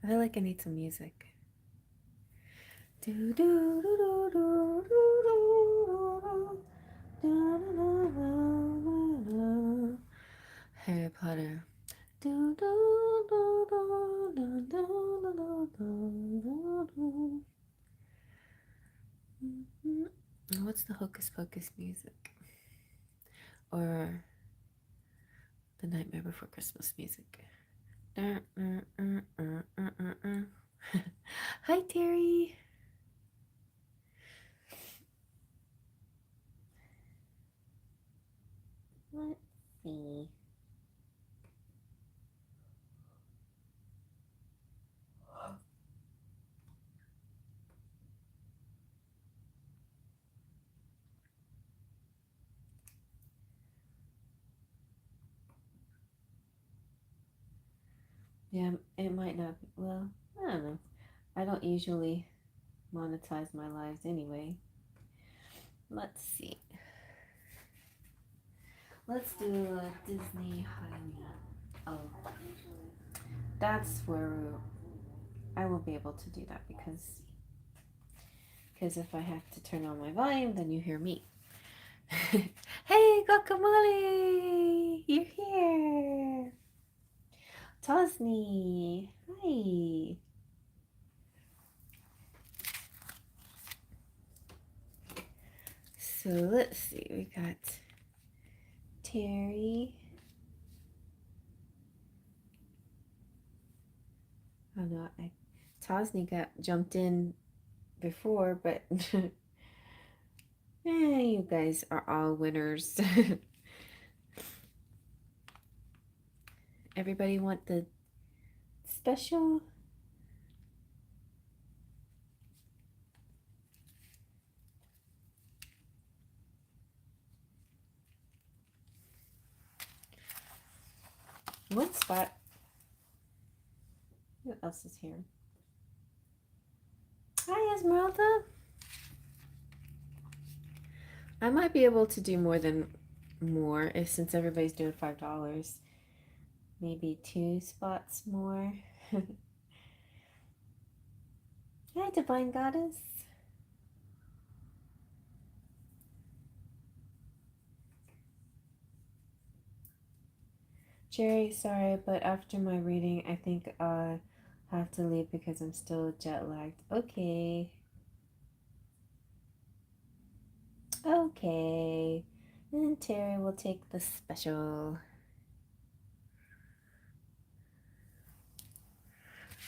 I feel like I need some music. Do do do do do do do. Harry Potter. Do do do do do do do do. What's the Hocus Pocus music? Or the Nightmare Before Christmas music? Hi, Terry. Let's see. Yeah, it might not be. Well, I don't know. I don't usually monetize my lives anyway. Let's see. Let's do a Disney Honey. Oh, that's where I won't be able to do that because if I have to turn on my volume, then you hear me. Hey, Guacamole! You're here! Tosni! Hi! So let's see, we got Terry. Oh no, Tosni got jumped in before, but you guys are all winners. Everybody want the special? One spot. Who else is here? Hi, Esmeralda. I might be able to do more if since everybody's doing $5. Maybe 2 spots more. Hi, Divine Goddess. Jerry, sorry, but after my reading, I think I have to leave because I'm still jet lagged. Okay. Okay. And Terry will take the special.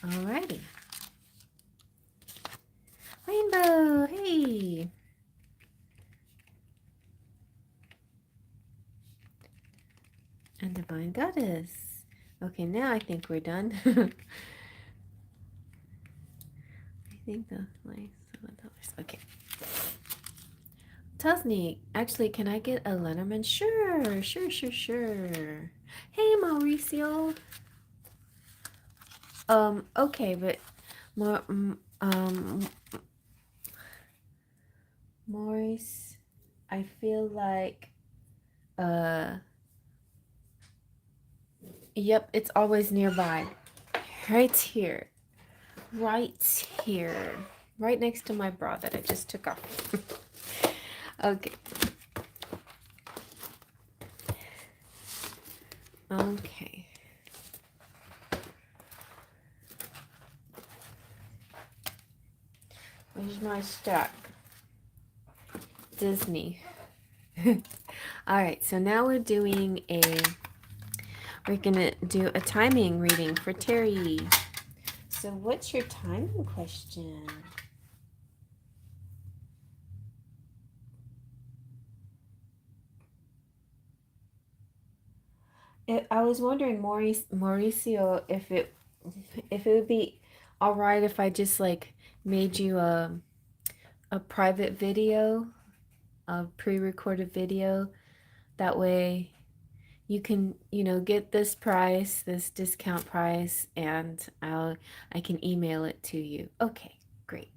Alrighty. Rainbow, hey! And Divine Goddess. Okay, now I think we're done. I think that's like $7. Okay. Tusney, actually, can I get a Letterman? Sure, sure, sure, sure. Hey, Mauricio. Okay, but Maurice, I feel like, yep, it's always nearby. Right here. Right here. Right next to my bra that I just took off. Okay. Okay. Where's my stack? Disney. All right, so now we're gonna do a timing reading for Terry. So what's your timing question? I was wondering, Mauricio, if it would be all right if I just like made you a private video, a pre-recorded video. That way you can, get this price, this discount price, and I can email it to you. Okay, great.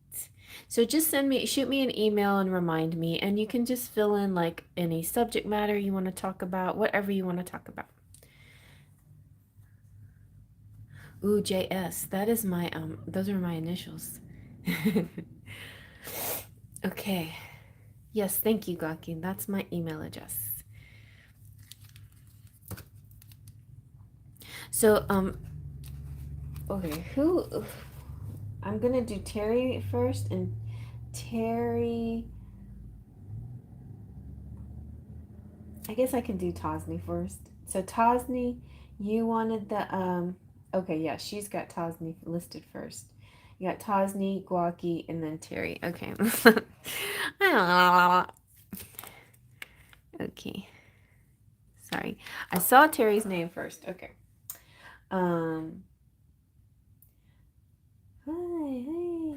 So just shoot me an email and remind me, and you can just fill in like any subject matter you want to talk about, whatever you want to talk about. Ooh, JS. That is my, those are my initials. Okay. Yes, thank you, Gaki. That's my email address. So, okay, I'm gonna do Terry first, and Terry, I guess I can do Tosni first. So Tosni, you wanted the, okay, yeah, she's got Tosni listed first. You got Tosni, Guaki, and then Terry. Okay. Okay. Sorry. I saw Terry's name first. Okay. Um, hi, hey.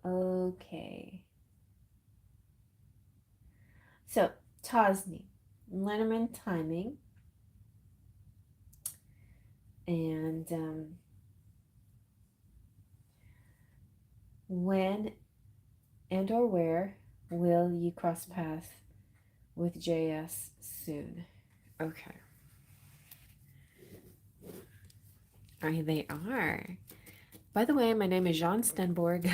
Okay. So, Tosni, Lenormand timing, and when and or where will you cross paths with JS soon? Okay. They are. By the way, my name is Jean Stenborg.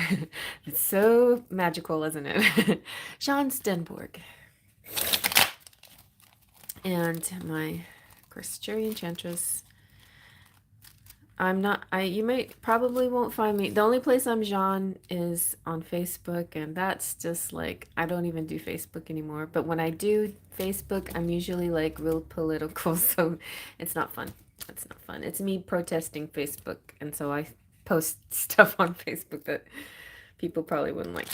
It's so magical, isn't it? Jean Stenborg. And my, of course, CherryEnchantress. I'm not, you might probably won't find me. The only place I'm Jean is on Facebook, and that's just like, I don't even do Facebook anymore. But when I do Facebook, I'm usually like real political, so it's not fun. It's not fun. It's me protesting Facebook, and so I post stuff on Facebook that people probably wouldn't like.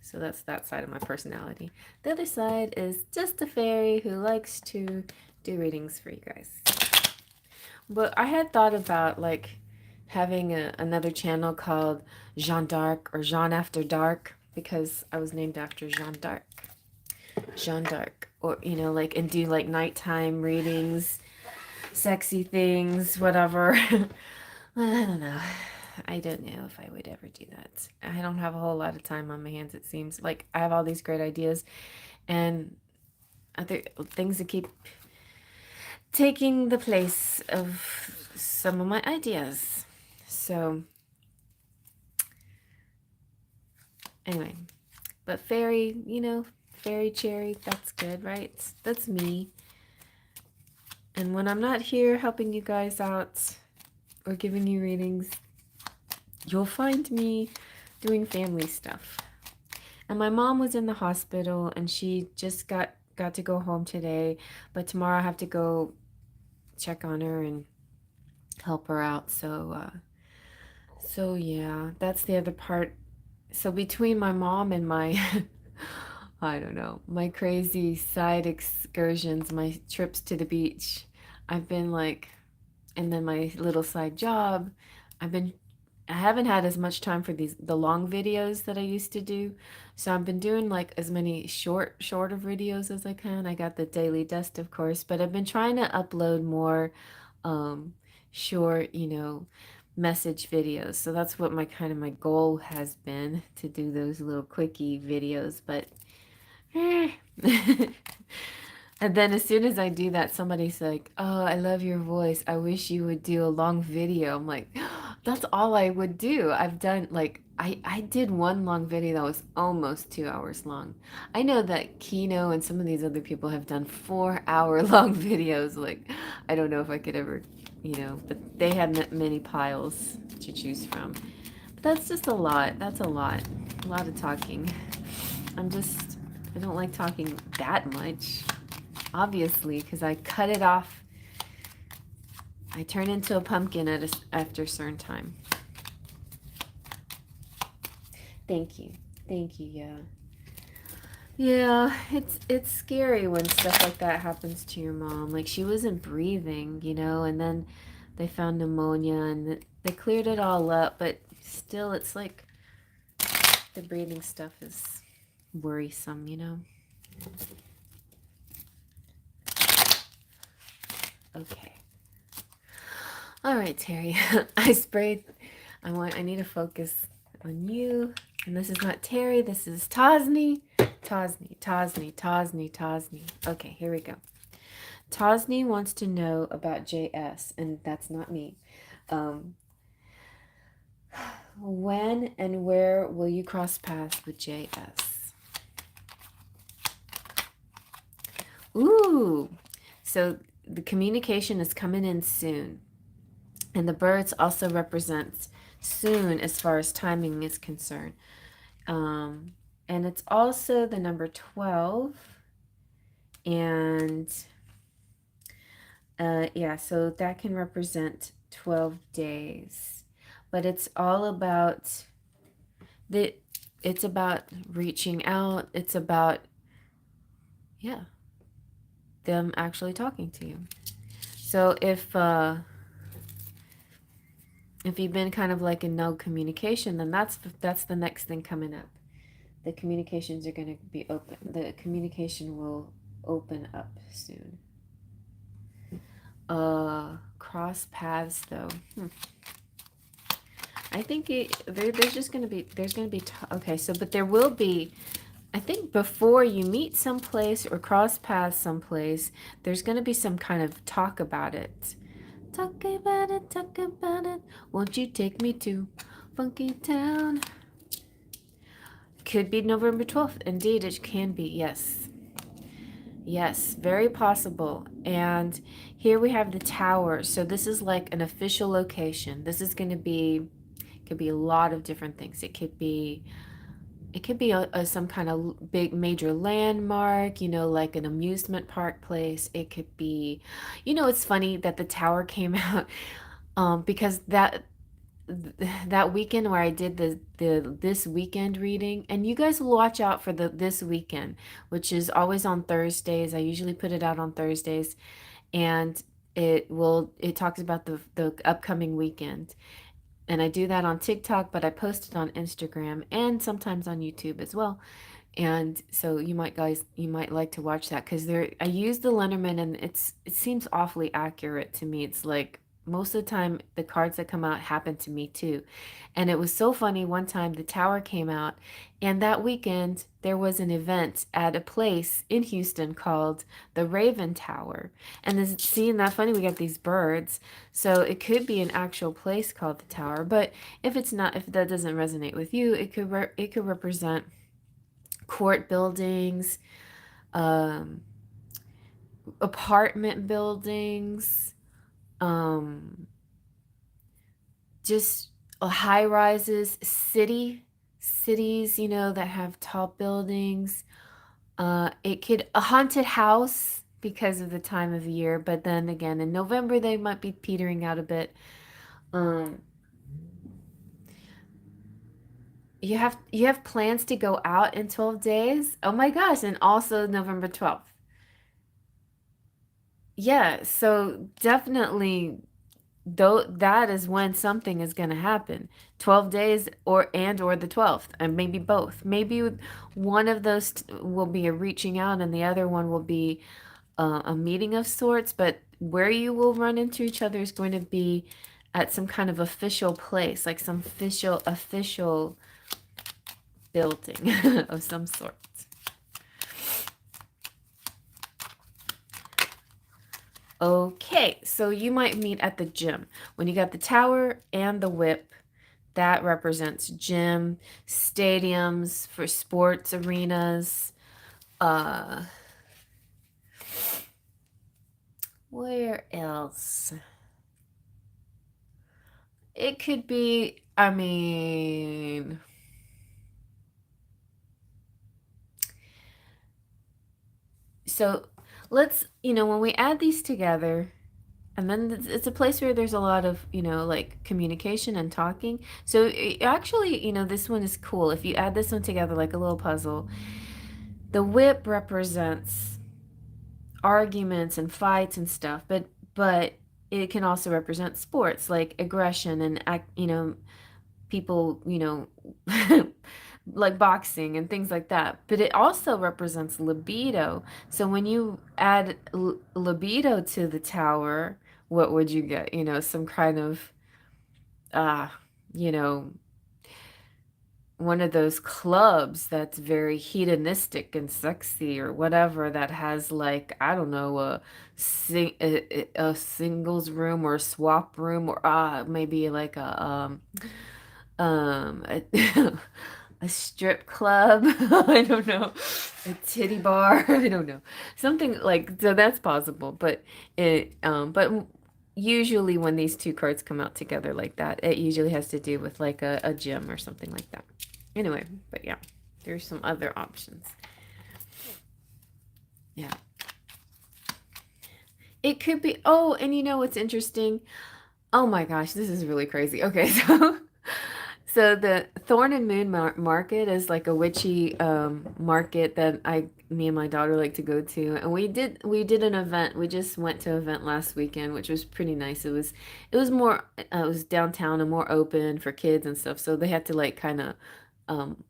So that's that side of my personality. The other side is just a fairy who likes to do readings for you guys. But I had thought about like having another channel called Jeanne d'Arc or Jeanne After Dark, because I was named after Jeanne d'Arc. Jeanne d'Arc. Or, you know, like, and do like nighttime readings, sexy things, whatever. I don't know. I don't know if I would ever do that. I don't have a whole lot of time on my hands, it seems. Like, I have all these great ideas and other things that keep taking the place of some of my ideas. So, anyway. But fairy, you know, fairy cherry, that's good, right? That's me. And when I'm not here helping you guys out or giving you readings, you'll find me doing family stuff. And my mom was in the hospital, and she just got to go home today, but tomorrow I have to go check on her and help her out. So yeah, that's the other part. So between my mom and my I don't know, my crazy side excursions, my trips to the beach, I've been like, and then my little side job, I haven't had as much time for the long videos that I used to do. So I've been doing like as many shorter videos as I can. I got the daily dust, of course, but I've been trying to upload more short, you know, message videos. So that's what my goal has been, to do those little quickie videos, but and then as soon as I do that, somebody's like, "Oh, I love your voice. I wish you would do a long video." I'm like, that's all I would do. I've done like I did one long video that was almost 2 hours long. I know that Kino and some of these other people have done 4 hour long videos. Like, I don't know if I could ever, you know, but they have many piles to choose from. But that's just a lot. That's a lot. A lot of talking. I don't like talking that much. Obviously, because I cut it off. I turn into a pumpkin after a certain time. Thank you. Thank you, yeah. Yeah, it's scary when stuff like that happens to your mom. Like, she wasn't breathing, you know, and then they found pneumonia and they cleared it all up, but still it's like the breathing stuff is worrisome, you know. Okay. All right, Terry. I sprayed. I need to focus on you. And this is not Terry. This is Tosni. Tosni. Tosni. Okay, here we go. Tosni wants to know about JS, and that's not me. Um, when and where will you cross paths with JS? Ooh, so the communication is coming in soon. And the birds also represents soon as far as timing is concerned. Um, and it's also the number 12. And yeah, so that can represent 12 days. But it's all about it's about reaching out. It's about, yeah, them actually talking to you. So if you've been kind of like in no communication, then that's the next thing coming up. The communications are going to be open. The communication will open up soon. Cross paths though. I think there's just going to be, okay, so, but there will be, I think before you meet someplace or cross paths someplace, there's going to be some kind of talk about it. Talk about it, talk about it. Won't you take me to Funky Town? Could be November 12th. Indeed, it can be. Yes. Yes, very possible. And here we have the tower. So this is like an official location. This is going to be, could be a lot of different things. It could be some kind of big major landmark, like an amusement park place. It could be, it's funny that the tower came out because that weekend where I did the this weekend reading, and you guys will watch out for the this weekend, which is always on Thursdays. I usually put it out on Thursdays, and it talks about the upcoming weekend. And I do that on TikTok, but I post it on Instagram and sometimes on YouTube as well. And so you might like to watch that, because I use the Lenormand, and it seems awfully accurate to me. It's like most of the time the cards that come out happen to me too. And it was so funny, one time the tower came out, and that weekend there was an event at a place in Houston called the Raven Tower. And this, seeing that funny, we got these birds, so it could be an actual place called the tower. But if it's not, if that doesn't resonate with you, it could represent court buildings, um, apartment buildings, just high rises, cities, that have tall buildings. It could a haunted house because of the time of year, but then again, in November they might be petering out a bit. Um, you have plans to go out in 12 days? Oh my gosh, and also November 12th. Yeah, so definitely though that is when something is going to happen. 12 days or the 12th, and maybe both. Maybe one of those will be a reaching out, and the other one will be a meeting of sorts, but where you will run into each other is going to be at some kind of official place, like some official building of some sort. Okay, so you might meet at the gym. When you got the tower and the whip, that represents gym, stadiums for sports arenas. Where else? It could be, I mean, so let's, when we add these together, and then it's a place where there's a lot of, like communication and talking. So actually, this one is cool. If you add this one together like a little puzzle, the whip represents arguments and fights and stuff, but it can also represent sports like aggression and people, like boxing and things like that. But it also represents libido. So when you add libido to the tower, what would you get? You know, some kind of, uh, you know, one of those clubs that's very hedonistic and sexy or whatever, that has like, I don't know, a singles room or a swap room, or maybe like a, a strip club. I don't know, a titty bar. I don't know, something like, so that's possible. But usually when these two cards come out together like that, it usually has to do with like a gym or something like that. Anyway, but yeah, there's some other options. Yeah. It could be, oh, and you know what's interesting? Oh my gosh, this is really crazy. Okay, so the Thorn and Moon Market is like a witchy market that me and my daughter like to go to, and we did an event. We just went to an event last weekend, which was pretty nice. It was more it was downtown and more open for kids and stuff. So they had to like kind of um,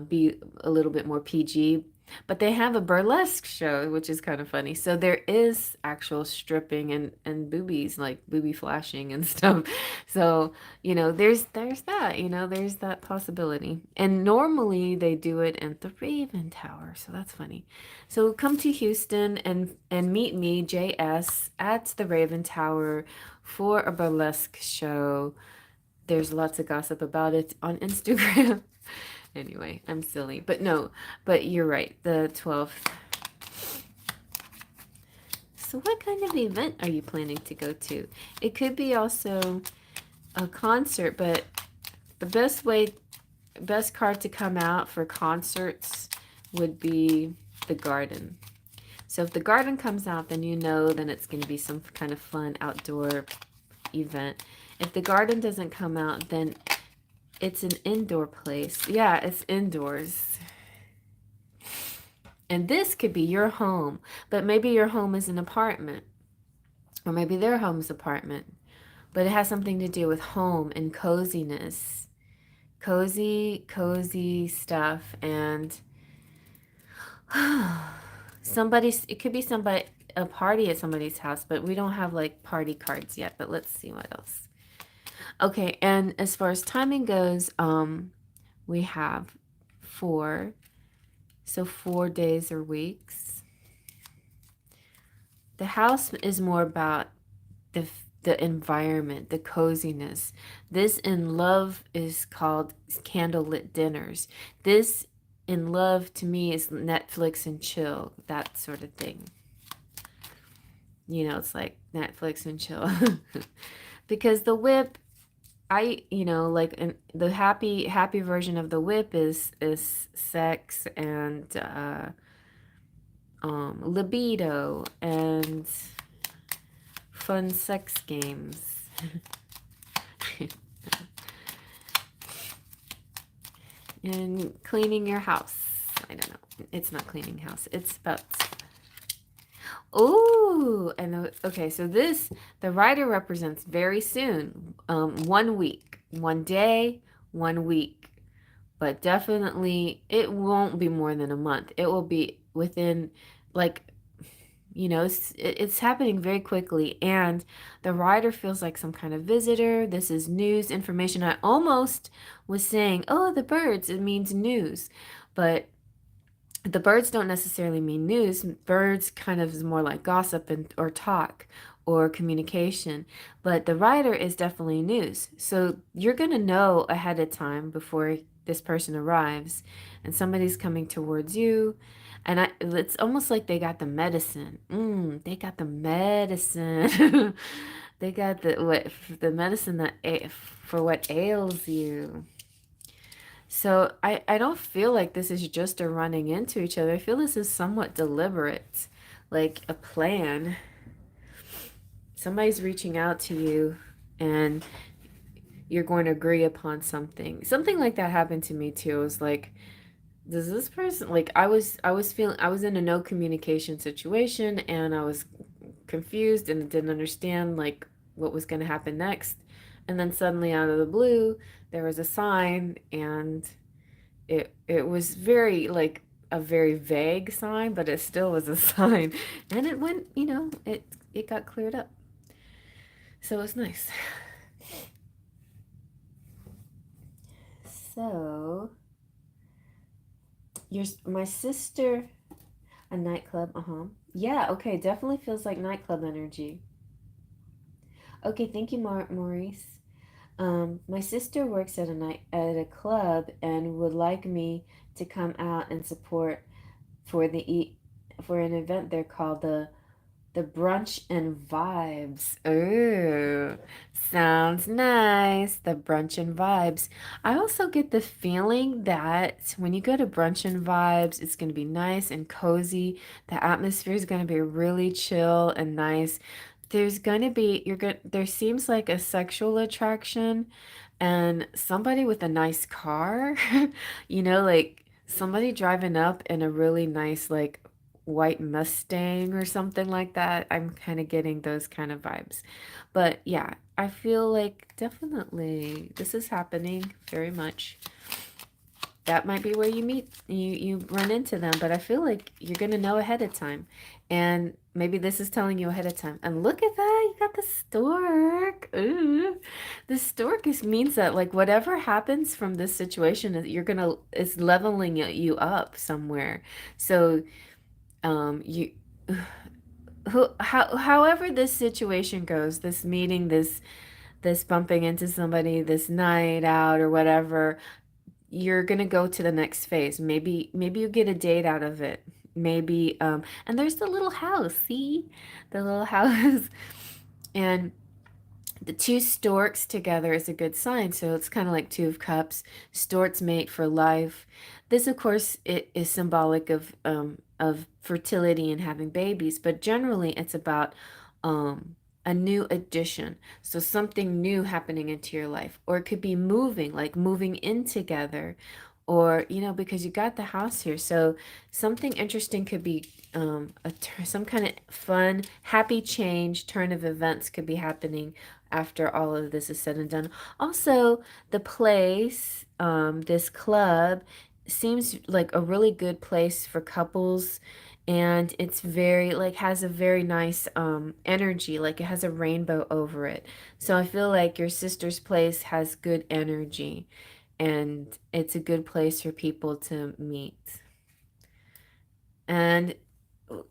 be a little bit more PG. But they have a burlesque show, which is kind of funny. So there is actual stripping and boobies, like booby flashing and stuff. So, there's that, there's that possibility. And normally they do it in the Raven Tower. So that's funny. So come to Houston and meet me, JS, at the Raven Tower for a burlesque show. There's lots of gossip about it on Instagram. Anyway, I'm silly. But no, but you're right. The 12th. So what kind of event are you planning to go to? It could be also a concert, but the best card to come out for concerts would be the garden. So if the garden comes out, then then it's going to be some kind of fun outdoor event. If the garden doesn't come out, then it's an indoor place. Yeah, it's indoors. And this could be your home, but maybe your home is an apartment, or maybe their home's apartment. But it has something to do with home and coziness. Cozy stuff. And it could be a party at somebody's house, but we don't have like party cards yet. But let's see what else. Okay, and as far as timing goes, we have 4. So 4 days or weeks. The house is more about the environment, the coziness. This in love is called candlelit dinners. This in love to me is Netflix and chill, that sort of thing. It's like Netflix and chill. Because the whip, like the happy version of the whip is sex and libido and fun sex games. And cleaning your house. I don't know. It's not cleaning house. It's about... Oh, and okay, so the writer represents very soon. 1 week, 1 day, 1 week. But definitely it won't be more than a month. It will be within, like, it's happening very quickly, and the writer feels like some kind of visitor. This is news information. I almost was saying, oh, the birds, it means news, but the birds don't necessarily mean news. Birds kind of is more like gossip or talk or communication, but the writer is definitely news. So you're going to know ahead of time before this person arrives, and somebody's coming towards you. And it's almost like they got the medicine. They got the medicine. They got the medicine for what ails you. So I don't feel like this is just a running into each other. I feel this is somewhat deliberate, like a plan. Somebody's reaching out to you and you're going to agree upon something. Something like that happened to me too. It was like, does this person, like, I was in a no communication situation, and I was confused and didn't understand like what was going to happen next. And then suddenly out of the blue, there was a sign, and it was very like a very vague sign, but it still was a sign, and it went, it got cleared up. So it was nice. So my sister, a nightclub, yeah, okay, definitely feels like nightclub energy. Okay, thank you, Maurice. My sister works at a club and would like me to come out and support for for an event there called the Brunch and Vibes. Ooh, sounds nice. The Brunch and Vibes. I also get the feeling that when you go to Brunch and Vibes, it's going to be nice and cozy. The atmosphere is going to be really chill and nice. There's going to be, there seems like a sexual attraction and somebody with a nice car, like somebody driving up in a really nice, like, white Mustang or something like that. I'm kind of getting those kind of vibes. But yeah, I feel like definitely this is happening very much. That might be where you run into them, but I feel like you're gonna know ahead of time. And maybe this is telling you ahead of time. And look at that, you got the stork. Ooh. The stork means that like whatever happens from this situation is it's leveling you up somewhere. So you however this situation goes, this meeting, this bumping into somebody, this night out or whatever, you're gonna go to the next phase. Maybe you get a date out of it. Maybe and there's the little house, see? The little house. And the two storks together is a good sign. So it's kind of like two of cups. Storks mate for life. This, of course, it is symbolic of fertility and having babies, but generally it's about a new addition. So something new happening into your life, or it could be moving, like moving in together, or because you got the house here. So something interesting could be some kind of fun, happy change, turn of events could be happening after all of this is said and done. Also, the place, this club, seems like a really good place for couples. And it's very, like, has a very nice energy, like it has a rainbow over it. So I feel like your sister's place has good energy, and it's a good place for people to meet. And a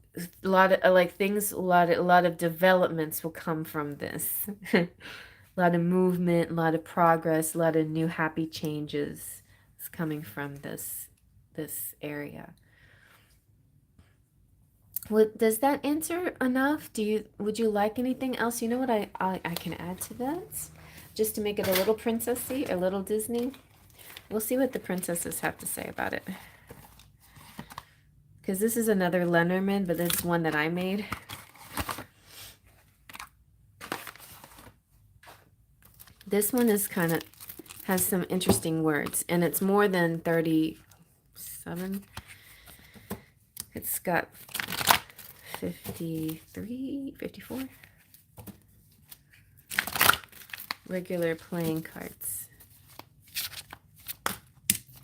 lot of like things, a lot of developments will come from this. A lot of movement, a lot of progress, a lot of new happy changes is coming from this area. Does that answer enough? Would you like anything else? You know what I can add to that? Just to make it a little princessy, a little Disney. We'll see what the princesses have to say about it. Because this is another Lenormand, but this is one that I made. This one is has some interesting words, and it's more than 37. It's got 53, 54 regular playing cards.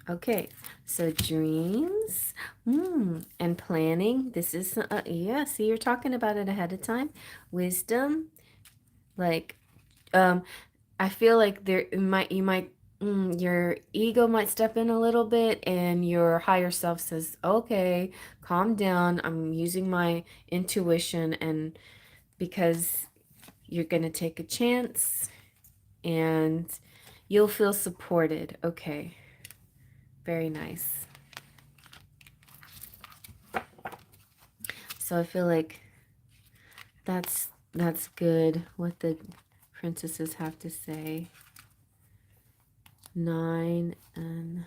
Okay, so dreams and planning. This is, yeah, see, you're talking about it ahead of time. Wisdom, like, I feel like your ego might step in a little bit, and your higher self says, okay, calm down. I'm using my intuition, and because you're going to take a chance and you'll feel supported. Okay. Very nice. So I feel like that's good what the princesses have to say. 9 and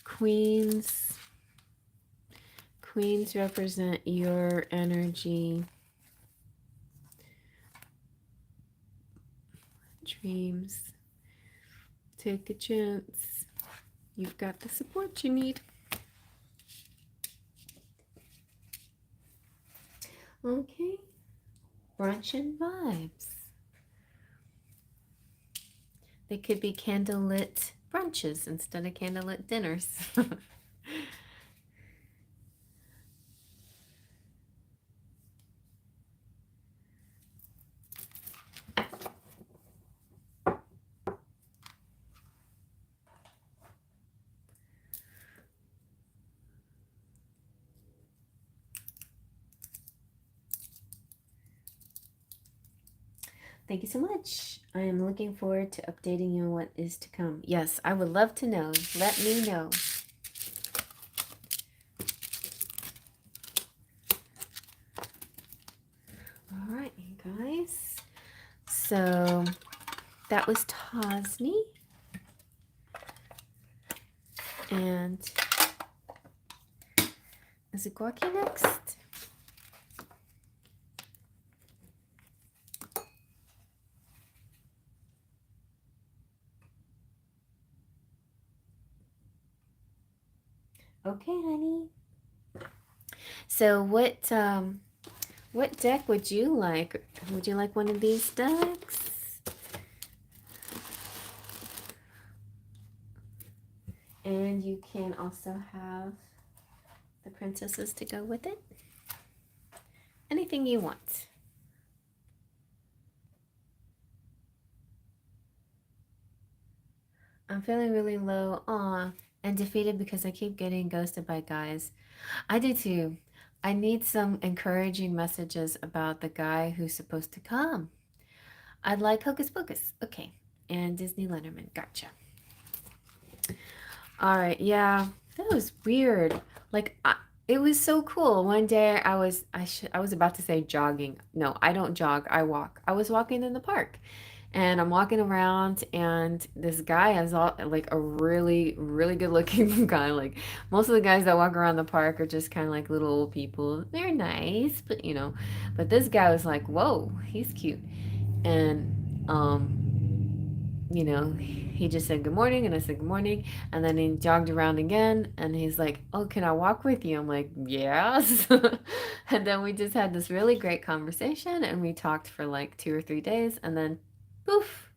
queens. Queens represent your energy. Dreams. Take a chance. You've got the support you need. Okay. Brunch and vibes. They could be candlelit brunches instead of candlelit dinners. Thank you so much. I am looking forward to updating you on what is to come. Yes, I would love to know. Let me know. All right, you guys. So that was Tosni. And is it Guaki next? Okay, honey. So what deck would you like? Would you like one of these decks? And you can also have the princesses to go with it. Anything you want. I'm feeling really low. Aw, and defeated because I keep getting ghosted by guys. I do too. I need some encouraging messages about the guy who's supposed to come. I'd like Hocus Pocus. Okay. And Disney Letterman. Gotcha. All right. Yeah, that was weird. Like, it was so cool. One day I was about to say jogging. No, I don't jog. I walk. I was walking in the park. And I'm walking around, and this guy has all like a really, really good looking guy. Like most of the guys that walk around the park are just kind of like little old people. They're nice, but but this guy was like, whoa, he's cute. And he just said good morning, and I said good morning, and then he jogged around again, and he's like, oh, can I walk with you? I'm like, yes. And then we just had this really great conversation, and we talked for like 2 or 3 days, and then poof,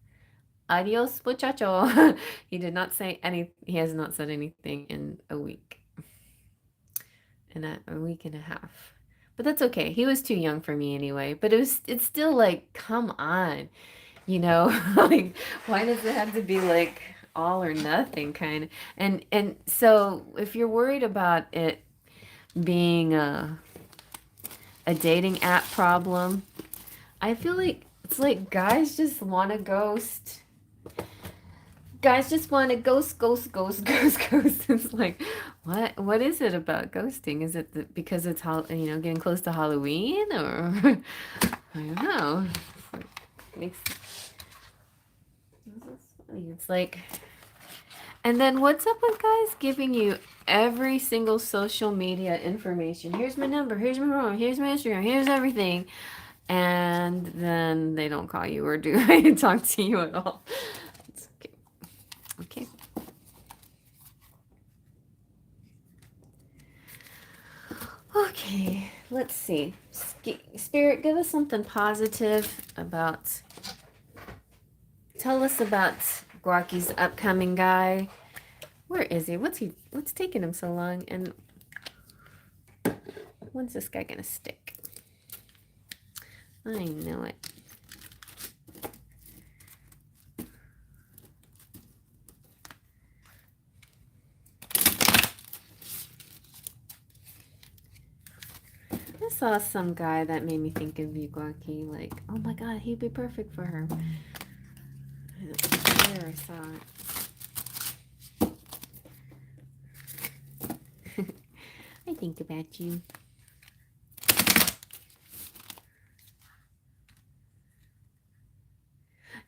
adios muchacho. He did not say he has not said anything in a week, in a week and a half. But that's okay. He was too young for me anyway. But it's still like, come on. Like, why does it have to be like all or nothing kind of? And so if you're worried about it being a dating app problem, I feel like it's like guys just want to ghost. Guys just want to ghost, ghost, ghost, ghost, ghost. It's like, what is it about ghosting? Is it because it's getting close to Halloween, or I don't know. Makes it's like, and then what's up with guys giving you every single social media information? Here's my number, here's my phone, here's my Instagram, here's everything. And then they don't call you or do talk to you at all. It's okay. Okay. Okay, let's see. Spirit, give us something positive about. Tell us about Guaki's upcoming guy. Where is he? What's taking him so long? And when's this guy gonna stick? I know it. I saw some guy that made me think of you, Guaki. Like, oh my god, he'd be perfect for her. There, I saw it. I think about you.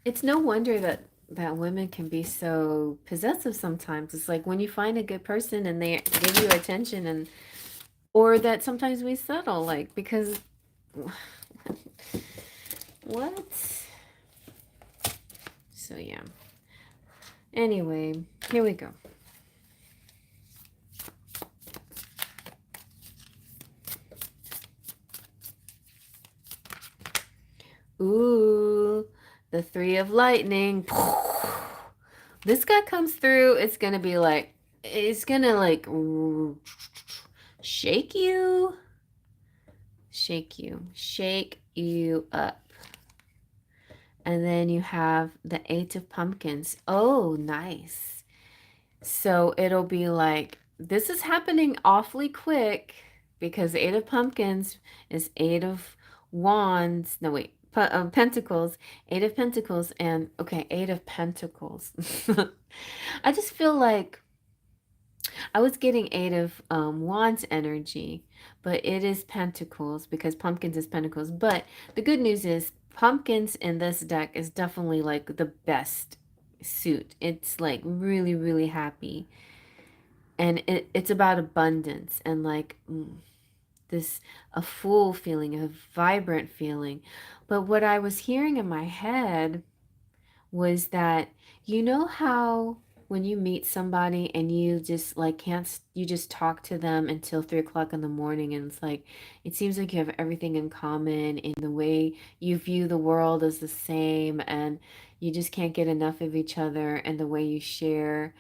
It's no wonder that women can be so possessive sometimes. It's like when you find a good person and they give you attention, and or that sometimes we settle, like, because what? So yeah. Anyway, here we go. Ooh, the Three of Lightning. This guy comes through, it's gonna be like, it's gonna like shake you, shake you up. And then you have the Eight of Pumpkins. Oh, nice. So it'll be like, this is happening awfully quick because the Eight of Pumpkins is Eight of Wands. No, wait. Pentacles, Eight of Pentacles, and okay, Eight of Pentacles. I just feel like I was getting Eight of Wands energy, but it is Pentacles because Pumpkins is Pentacles. But the good news is Pumpkins in this deck is definitely like the best suit. It's like really, really happy. And it's about abundance and like this a full feeling, a vibrant feeling. But what I was hearing in my head was that you know how when you meet somebody and you just like can't you just talk to them until 3 o'clock in the morning, and it's like it seems like you have everything in common in the way you view the world as the same, and you just can't get enough of each other, and the way you share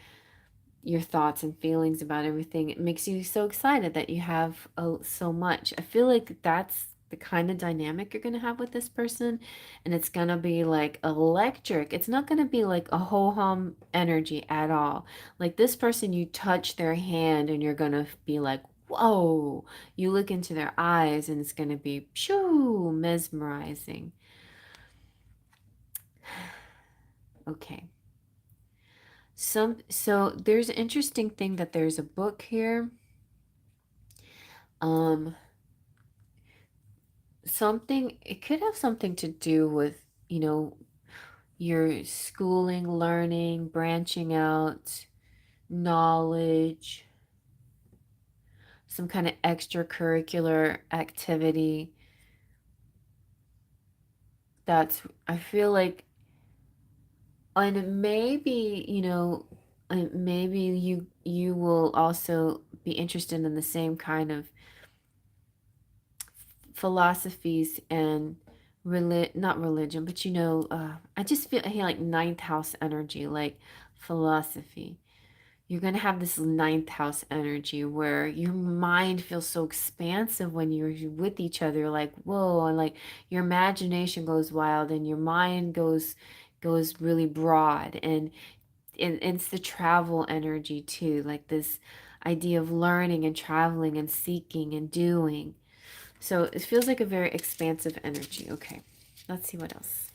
your thoughts and feelings about everything. It makes you so excited that you have so much. I feel like that's the kind of dynamic you're going to have with this person. And it's going to be like electric. It's not going to be like a ho hum energy at all. Like this person, you touch their hand and you're going to be like, whoa. You look into their eyes and it's going to be shoo, mesmerizing. Okay. So there's an interesting thing that there's a book here. Um, something, it could have something to do with, you know, your schooling, learning, branching out, knowledge, some kind of extracurricular activity. That's, I feel like, and maybe, you know, maybe you will also be interested in the same kind of philosophies and not religion, but you know, I just feel like ninth house energy, like philosophy. You're gonna have this ninth house energy where your mind feels so expansive when you're with each other, like whoa, and like your imagination goes wild and your mind goes really broad, and it's the travel energy too, like this idea of learning and traveling and seeking and doing. So it feels like a very expansive energy. Okay, let's see what else.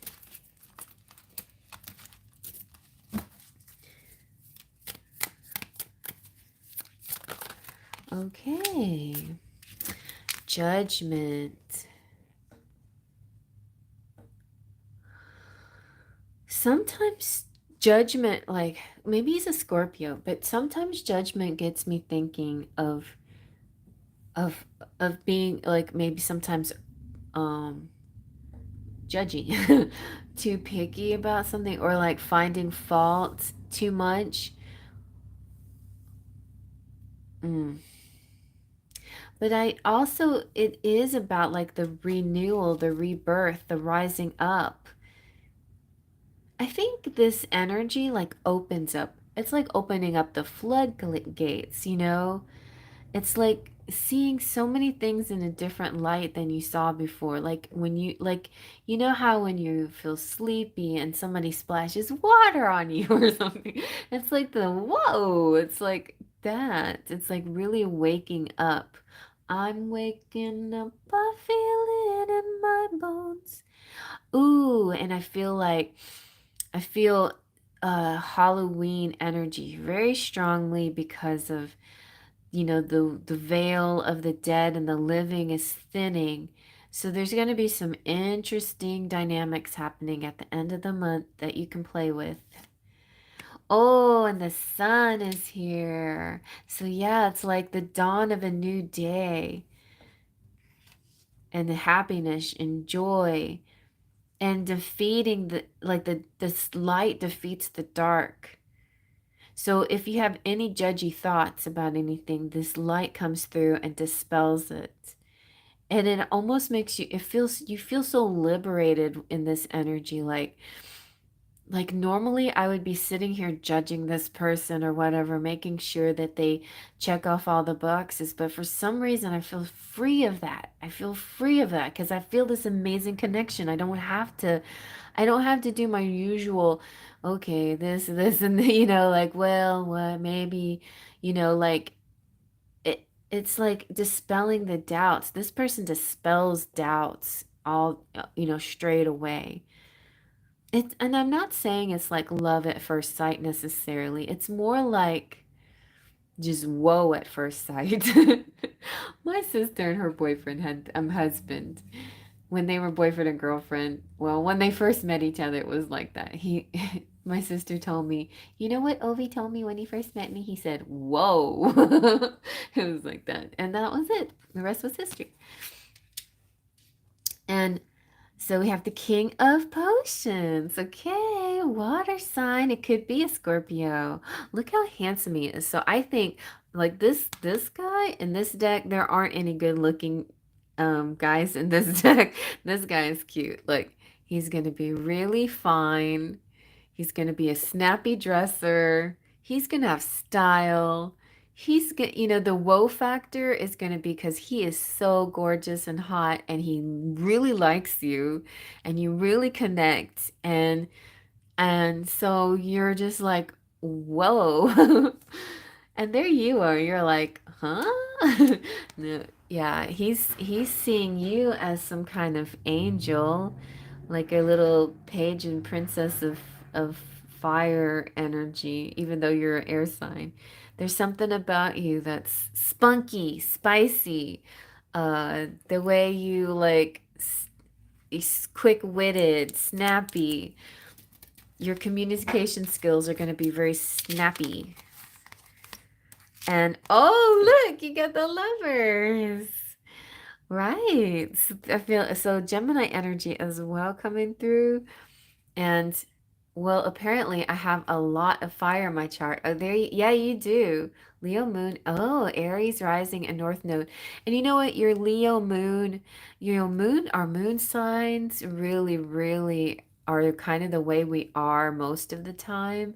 Okay, Judgment. Sometimes judgment, like maybe he's a Scorpio, but sometimes judgment gets me thinking of of being like maybe sometimes um judgy, too picky about something, or like finding fault too much. Mm. But I also, it is about like the renewal, the rebirth, the rising up. I think this energy like opens up. It's like opening up the floodgates, you know? It's like seeing so many things in a different light than you saw before. Like when you like you know how when you feel sleepy and somebody splashes water on you or something. It's like the whoa, it's like that. It's like really waking up. I'm waking up, I feel it in my bones. Ooh, and I feel Halloween energy very strongly because of you know the veil of the dead and the living is thinning. So there's going to be some interesting dynamics happening at the end of the month that you can play with. Oh, and the sun is here. So yeah, it's like the dawn of a new day, and the happiness and joy, and defeating the light defeats the dark. So if you have any judgy thoughts about anything, this light comes through and dispels it. And it almost makes you, it feels, you feel so liberated in this energy. Like normally I would be sitting here judging this person or whatever, making sure that they check off all the boxes. But for some reason, I feel free of that. I feel free of that because I feel this amazing connection. I don't have to do my usual, okay, this, and you know, like, well, what, maybe, you know, like it's like dispelling the doubts. This person dispels doubts all, straight away. And I'm not saying it's like love at first sight necessarily. It's more like just whoa at first sight. My sister and her boyfriend had husband, when they were boyfriend and girlfriend. Well, when they first met each other, it was like that. My sister told me, you know what Ovi told me when he first met me? He said, "Whoa." It was like that, and that was it. The rest was history. And so we have the King of Potions. Okay, water sign. It could be a Scorpio. Look how handsome he is. So I think like this guy in this deck, there aren't any good looking guys in this deck. This guy is cute. Like he's gonna be really fine. He's going to be a snappy dresser. He's going to have style. He's going the woe factor is going to be because he is so gorgeous and hot and he really likes you and you really connect and so you're just like, whoa. And there you are. You're like, huh? No, yeah, he's seeing you as some kind of angel, like a little page and princess of fire energy, even though you're an air sign. There's something about you that's spunky, spicy. The way you like quick-witted, snappy. Your communication skills are going to be very snappy. And oh, look, you got the lovers. Right. So I feel so Gemini energy as well coming through. And well, apparently I have a lot of fire in my chart. Oh, yeah, you do. Leo moon. Oh, Aries rising and North node. And you know what? Our moon signs really, really are kind of the way we are most of the time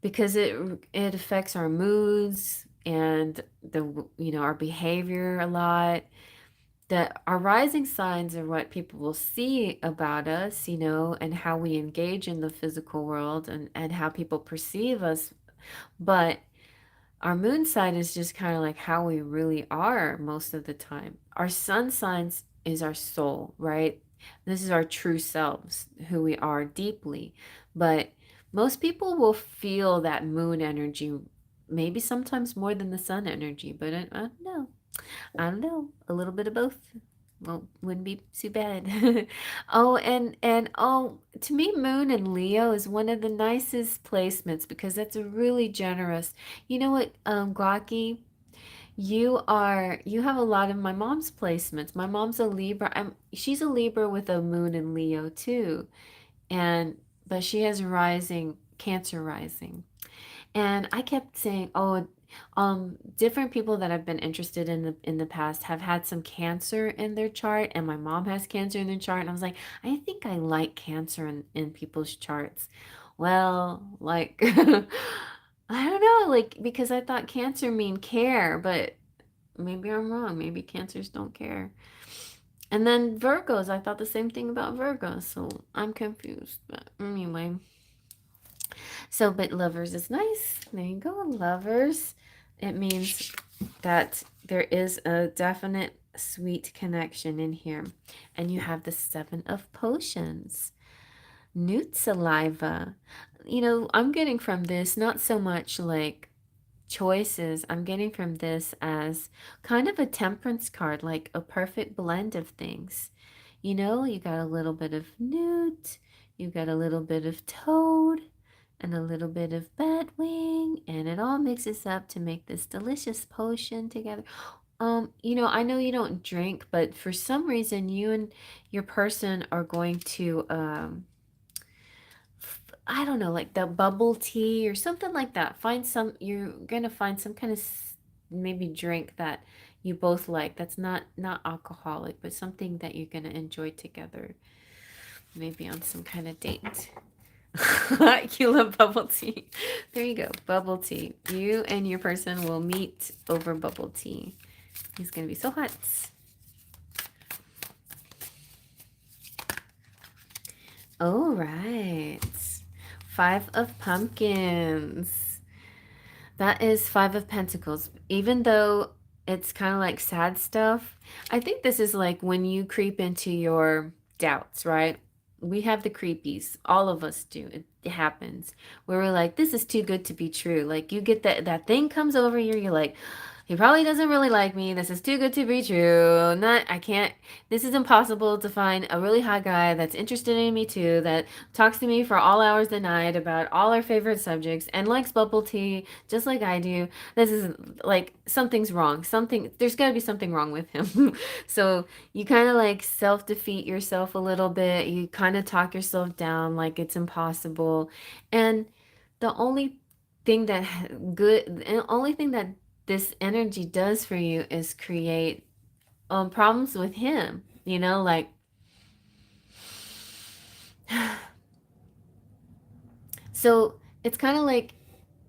because it affects our moods and our behavior a lot. That our rising signs are what people will see about us, and how we engage in the physical world and how people perceive us. But our moon sign is just kind of like how we really are most of the time. Our sun signs is our soul, right? This is our true selves, who we are deeply. But most people will feel that moon energy, maybe sometimes more than the sun energy, but I don't know. I don't know, a little bit of both. Well, wouldn't be too bad. Oh, and to me, Moon and Leo is one of the nicest placements because that's a really generous. You know what, Glocky, you have a lot of my mom's placements. My mom's a Libra. She's a Libra with a Moon and Leo too, and but she has rising Cancer rising. And I kept saying, "Oh, different people that I've been interested in the past have had some cancer in their chart, and my mom has cancer in their chart." And I was like, "I think I like cancer in people's charts." Well, like I don't know, like because I thought cancer mean care, but maybe I'm wrong. Maybe cancers don't care. And then Virgos, I thought the same thing about Virgos, so I'm confused. But anyway. So, but lovers is nice. There you go, lovers. It means that there is a definite sweet connection in here. And you have the Seven of Potions. Newt saliva. I'm getting from this not so much like choices. I'm getting from this as kind of a temperance card, like a perfect blend of things. You got a little bit of newt, you got a little bit of toad, and a little bit of bat wing, and it all mixes up to make this delicious potion together. I know you don't drink, but for some reason you and your person are going to I don't know, like the bubble tea or something like that. You're gonna find some kind of maybe drink that you both like. That's not alcoholic, but something that you're gonna enjoy together. Maybe on some kind of date. You love bubble tea. There you go, bubble tea. You and your person will meet over bubble tea. He's gonna be so hot. All right. Five of Pumpkins. That is Five of Pentacles. Even though it's kind of like sad stuff. I think this is like when you creep into your doubts, right? We have the creepies. All of us do. It happens. Where we're like, this is too good to be true. Like you get that thing comes over you, you're like, he probably doesn't really like me. This is too good to be true. Not I can't This is impossible to find a really hot guy that's interested in me too, that talks to me for all hours of the night about all our favorite subjects and likes bubble tea just like I do. This is like something's wrong. There's got to be something wrong with him. So you kind of like self defeat yourself a little bit. You kind of talk yourself down like it's impossible. And the thing that the only thing that this energy does for you is create problems with him. Like so it's kind of like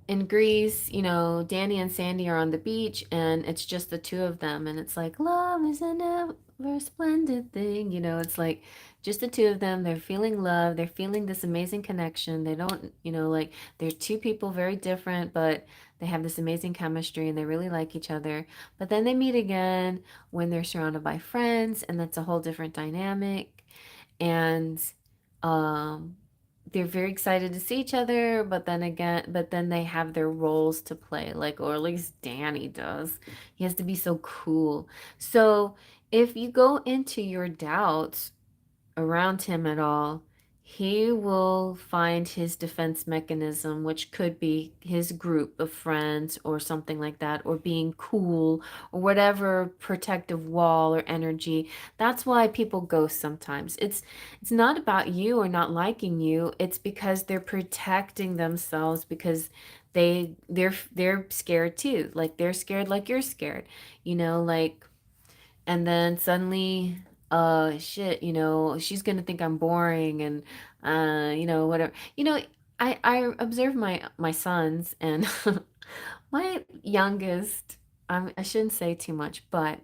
in Greece, Danny and Sandy are on the beach and it's just the two of them. And it's like, love is an ever splendid thing. It's like just the two of them. They're feeling love. They're feeling this amazing connection. They don't, like they're two people very different, but they have this amazing chemistry and they really like each other. But then they meet again when they're surrounded by friends, and that's a whole different dynamic. And um they're very excited to see each other, but then they have their roles to play, like, or at least Danny does. He has to be so cool. So if you go into your doubts around him at all, he will find his defense mechanism, which could be his group of friends or something like that, or being cool or whatever protective wall or energy. That's why people ghost sometimes. It's not about you or not liking you. It's because they're protecting themselves because they're scared too. Like they're scared like you're scared. Like and then suddenly shit, she's gonna think I'm boring and whatever. I observe my sons and my youngest, I shouldn't say too much, but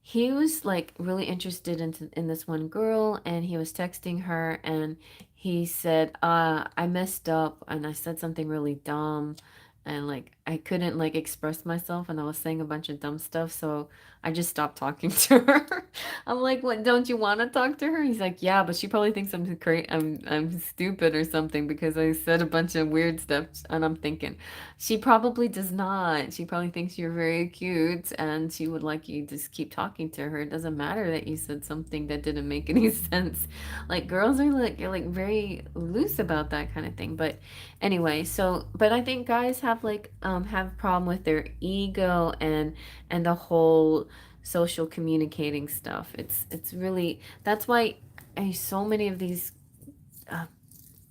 he was like really interested in this one girl, and he was texting her, and he said, I messed up and I said something really dumb, and like I couldn't like express myself, and I was saying a bunch of dumb stuff, so I just stopped talking to her. I'm like, what, don't you want to talk to her? He's like, yeah, but she probably thinks I'm stupid or something because I said a bunch of weird stuff. And I'm thinking, she probably does not. She probably thinks you're very cute and she would like you to just keep talking to her. It doesn't matter that you said something that didn't make any sense. Like girls are like, you're like very loose about that kind of thing. But anyway, so but I think guys have a problem with their ego and the whole social communicating stuff. It's really that's why so many of these uh,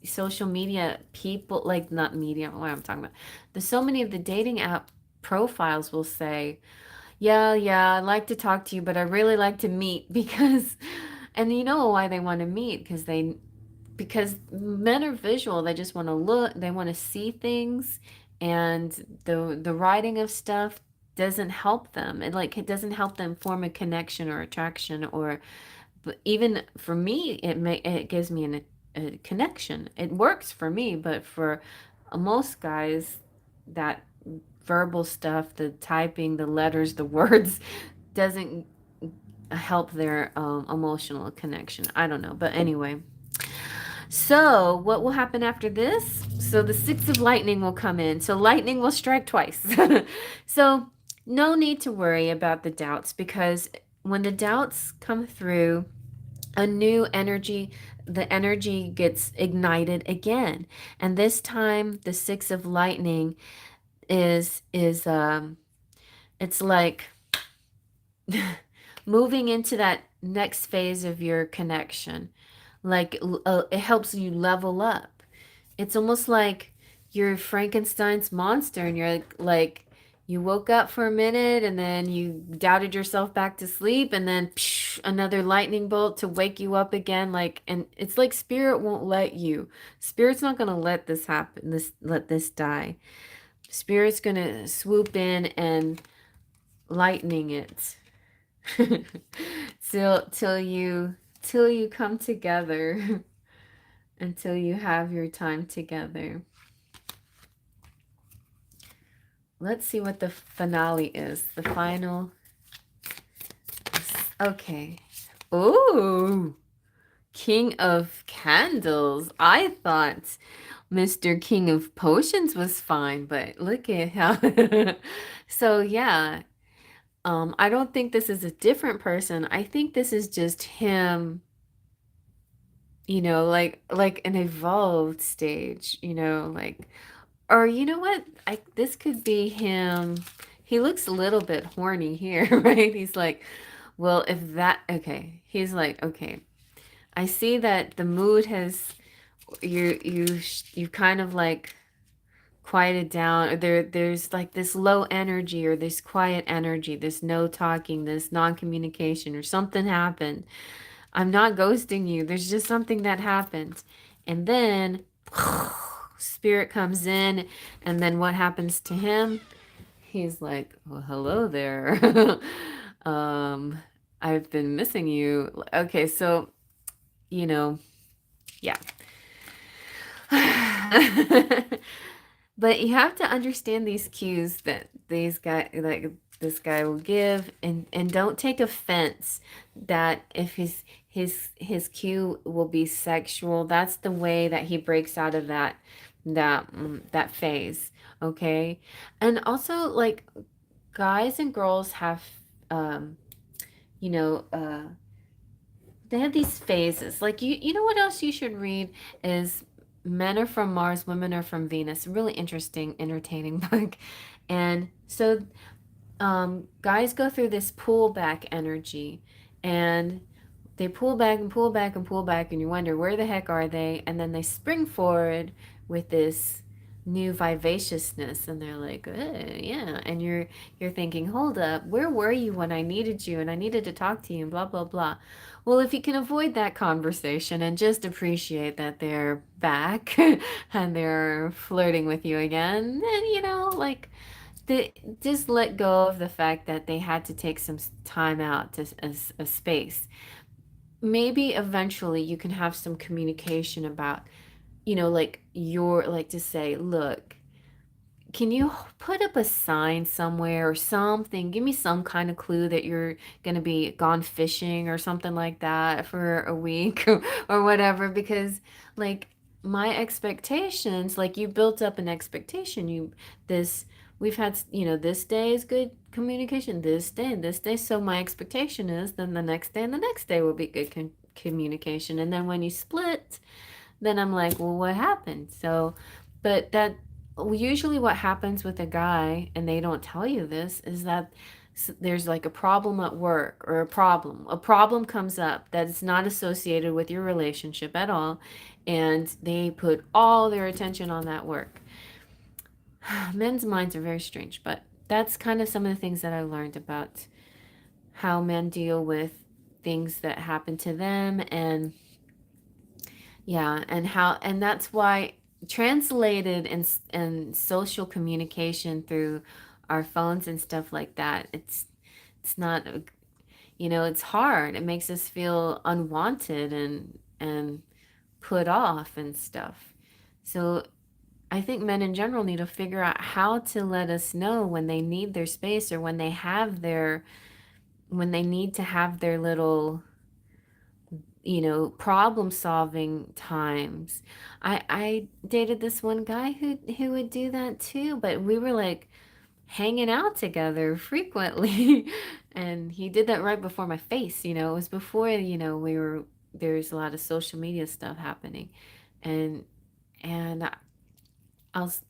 social media people, like not media, what I'm talking about. There's so many of the dating app profiles will say, yeah, I like to talk to you, but I really like to meet because, and you know why they want to meet because men are visual. They just want to look, they want to see things, and the writing of stuff doesn't help them. It doesn't help them form a connection or attraction, or but even for me it gives me a connection. It works for me, but for most guys, that verbal stuff, the typing, the letters, the words doesn't help their emotional connection. I don't know, but anyway. So, what will happen after this? So, the six of lightning will come in. So, lightning will strike twice. So, no need to worry about the doubts, because when the doubts come through, a new energy, the energy gets ignited again. And this time, the six of lightning is it's like moving into that next phase of your connection. Like it helps you level up. It's almost like you're Frankenstein's monster, and you're like you woke up for a minute and then you doubted yourself back to sleep, and then psh, another lightning bolt to wake you up again. Like, and it's like spirit won't let you. Spirit's not going to let this happen. Let this die. Spirit's going to swoop in and lightning it till you come together. Until you have your time together. let's see what the finale is. The final. Okay. Ooh. King of Candles. I thought Mr. King of Potions was fine, but look at how. So yeah, I don't think this is a different person. I think this is just him, like an evolved stage, like, or you know what? This could be him. He looks a little bit horny here, right? He's like, well, if that, okay. He's like, okay. I see that the mood has you kind of like quieted down, or there's like this low energy or this quiet energy, this no talking, this non-communication, or something happened. I'm not ghosting you. There's just something that happened. And then spirit comes in, and then what happens to him? He's like, well, hello there. um, I've been missing you. Okay, so, you know, yeah. But you have to understand these cues that these guy like this guy will give, and don't take offense that if his cue will be sexual. That's the way that he breaks out of that phase, okay? And also, like, guys and girls have um you know uh they have these phases. Like, you know what else you should read is Men Are From Mars, Women Are From Venus. Really interesting, entertaining book. And so guys go through this pullback energy, and they pull back and pull back and pull back, and you wonder where the heck are they, and then they spring forward with this new vivaciousness, and they're like, yeah, and you're thinking, hold up, where were you when I needed you and I needed to talk to you and blah blah blah. Well, if you can avoid that conversation and just appreciate that they're back and they're flirting with you again, then like, just let go of the fact that they had to take some time out to a space. Maybe eventually you can have some communication about, like, your, like, to say, look, can you put up a sign somewhere or something? Give me some kind of clue that you're going to be gone fishing or something like that for a week or whatever. Because, like, my expectations, like, you built up an expectation. This, we've had, this day is good communication, this day and this day. So my expectation is then the next day and the next day will be good communication. And then when you split, then I'm like, well, what happened? So, but that usually what happens with a guy, and they don't tell you this, is that there's like a problem at work, or a problem comes up that is not associated with your relationship at all, and they put all their attention on that work. Men's minds are very strange, but that's kind of some of the things that I learned about how men deal with things that happen to them. And yeah, and that's why, translated in social communication through our phones and stuff like that, it's not, it's hard. It makes us feel unwanted and put off and stuff. So I think men in general need to figure out how to let us know when they need their space, or when they need to have their little, problem solving times. I dated this one guy who would do that too, but we were like hanging out together frequently. And he did that right before my face. It was before, there's a lot of social media stuff happening. And I was,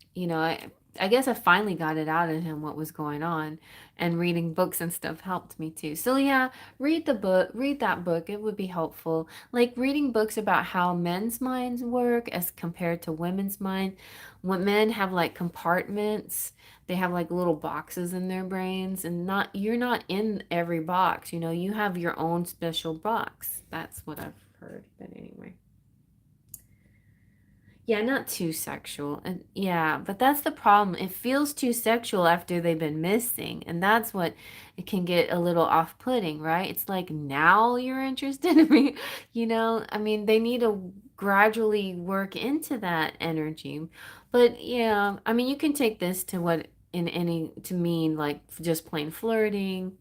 I guess I finally got it out of him what was going on, and reading books and stuff helped me too. So yeah, read that book. It would be helpful. Like reading books about how men's minds work as compared to women's mind. When men have like compartments, they have like little boxes in their brains, and you're not in every box. You have your own special box. That's what I've heard. But anyway. Yeah, not too sexual. And yeah, but that's the problem. It feels too sexual after they've been missing. And that's what it can get a little off-putting, right? It's like, now you're interested in me. I mean, they need to gradually work into that energy. But yeah, I mean, you can take this to what in any to mean like just plain flirting.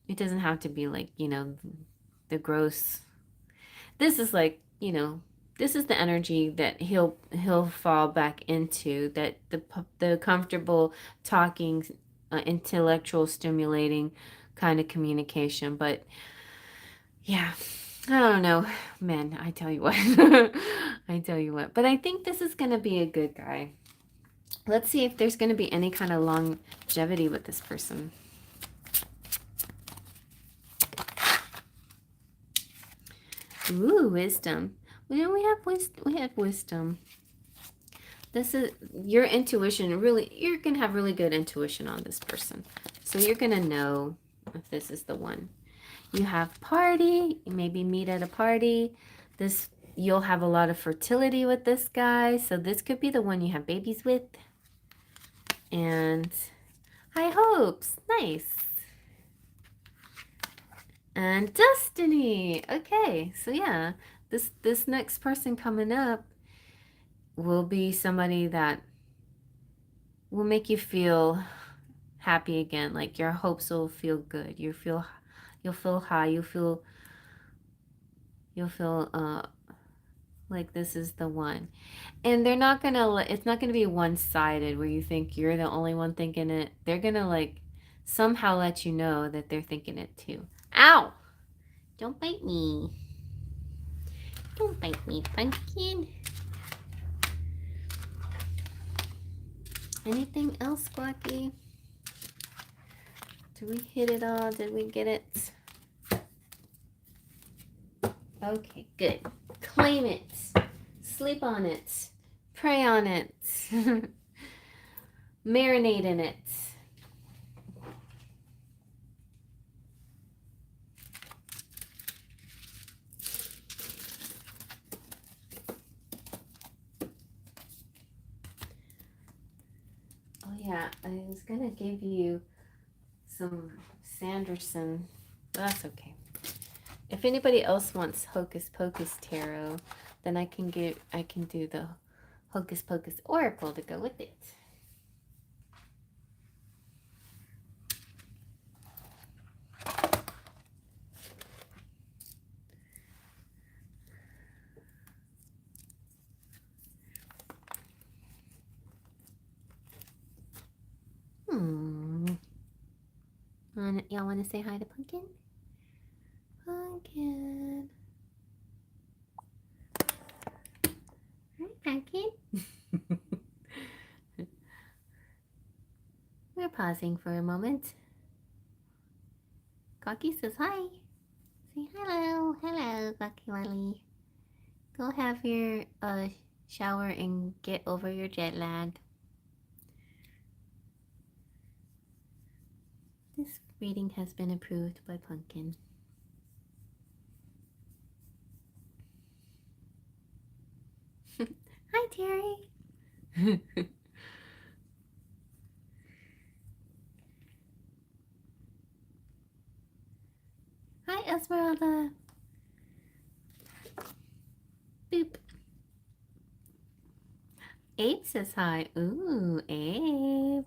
It doesn't have to be like, you know, the gross. This is like, you know, this is the energy that he'll fall back into, that the comfortable talking, intellectual stimulating kind of communication. But yeah, I don't know, man. I tell you what, I tell you what. But I think this is gonna be a good guy. Let's see if there's gonna be any kind of longevity with this person. Ooh, wisdom. Well, we have wisdom. We have wisdom. This is your intuition. Really, you're gonna have really good intuition on this person. So you're gonna know if this is the one. You have party. You maybe meet at a party. This you'll have a lot of fertility with this guy. So this could be the one you have babies with. And high hopes. Nice. And destiny. Okay, so yeah, this next person coming up will be somebody that will make you feel happy again. Like your hopes will feel good. You'll feel high. You'll feel like this is the one. And they're not gonna. It's not gonna be one-sided where you think you're the only one thinking it. They're gonna like somehow let you know that they're thinking it too. Ow! Don't bite me. Don't bite me, pumpkin. Anything else, Squawky? Did we hit it all? Did we get it? Okay, good. Claim it. Sleep on it. Pray on it. Marinate in it. Oh yeah, I was gonna give you some Sanderson, but that's okay. If anybody else wants Hocus Pocus Tarot, then I can do the Hocus Pocus Oracle to go with it. Y'all want to say hi to Pumpkin? Pumpkin. Hi, Pumpkin. We're pausing for a moment. Cocky says hi. Say hello. Hello, Cocky Lolly. Go have your shower and get over your jet lag. This reading has been approved by Pumpkin. Hi, Terry. Hi, Esmeralda. Boop. Abe says hi. Ooh, Abe.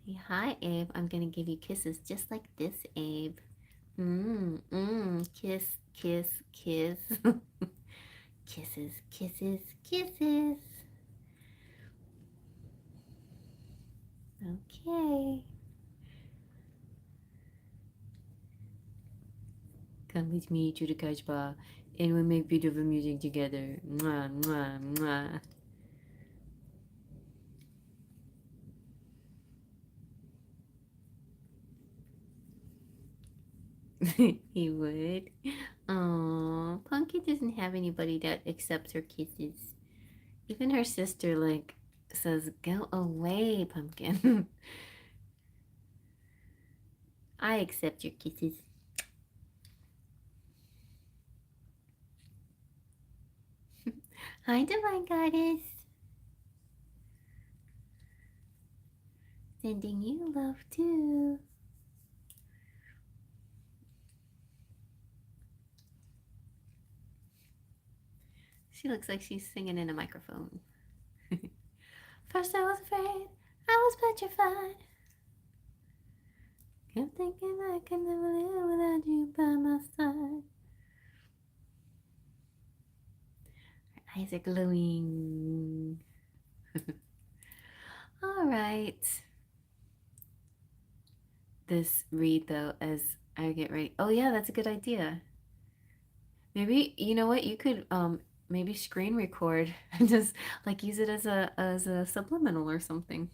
Say hi, Abe. I'm gonna give you kisses just like this, Abe. Kiss, kiss, kiss. Kisses, kisses, kisses. Okay. Come with me to the couch bar and we'll make beautiful music together. Mwah, mwah, mwah. He would. Oh, Punky doesn't have anybody that accepts her kisses. Even her sister, like, says, "Go away, Pumpkin." I accept your kisses. Hi, Divine Goddess. Sending you love, too. She looks like she's singing in a microphone. First I was afraid, I was petrified. Kept thinking I can never live without you by my side. Her eyes are glowing. All right. This read though as I get ready. Oh yeah, that's a good idea. Maybe you know what you could maybe screen record and just like use it as a subliminal or something.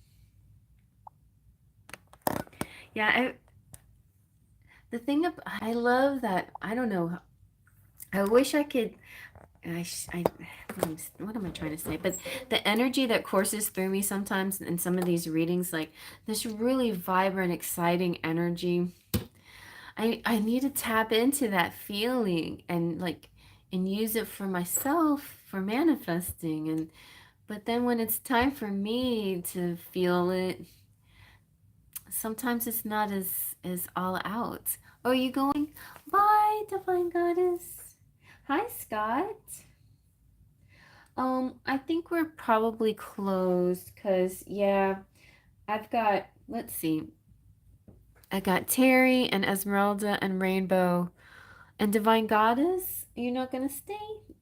Yeah, the thing I love that I don't know. I wish I could. What am I trying to say? But the energy that courses through me sometimes in some of these readings, like this really vibrant, exciting energy. I need to tap into that feeling and like and use it for myself for manifesting. And but then when it's time for me to feel it, sometimes it's not as all out. Oh, are you going? Bye, Divine Goddess. Hi, Scott. I think we're probably closed because yeah, I've got, let's see, I got Terry and Esmeralda and Rainbow and Divine Goddess. You're not gonna stay?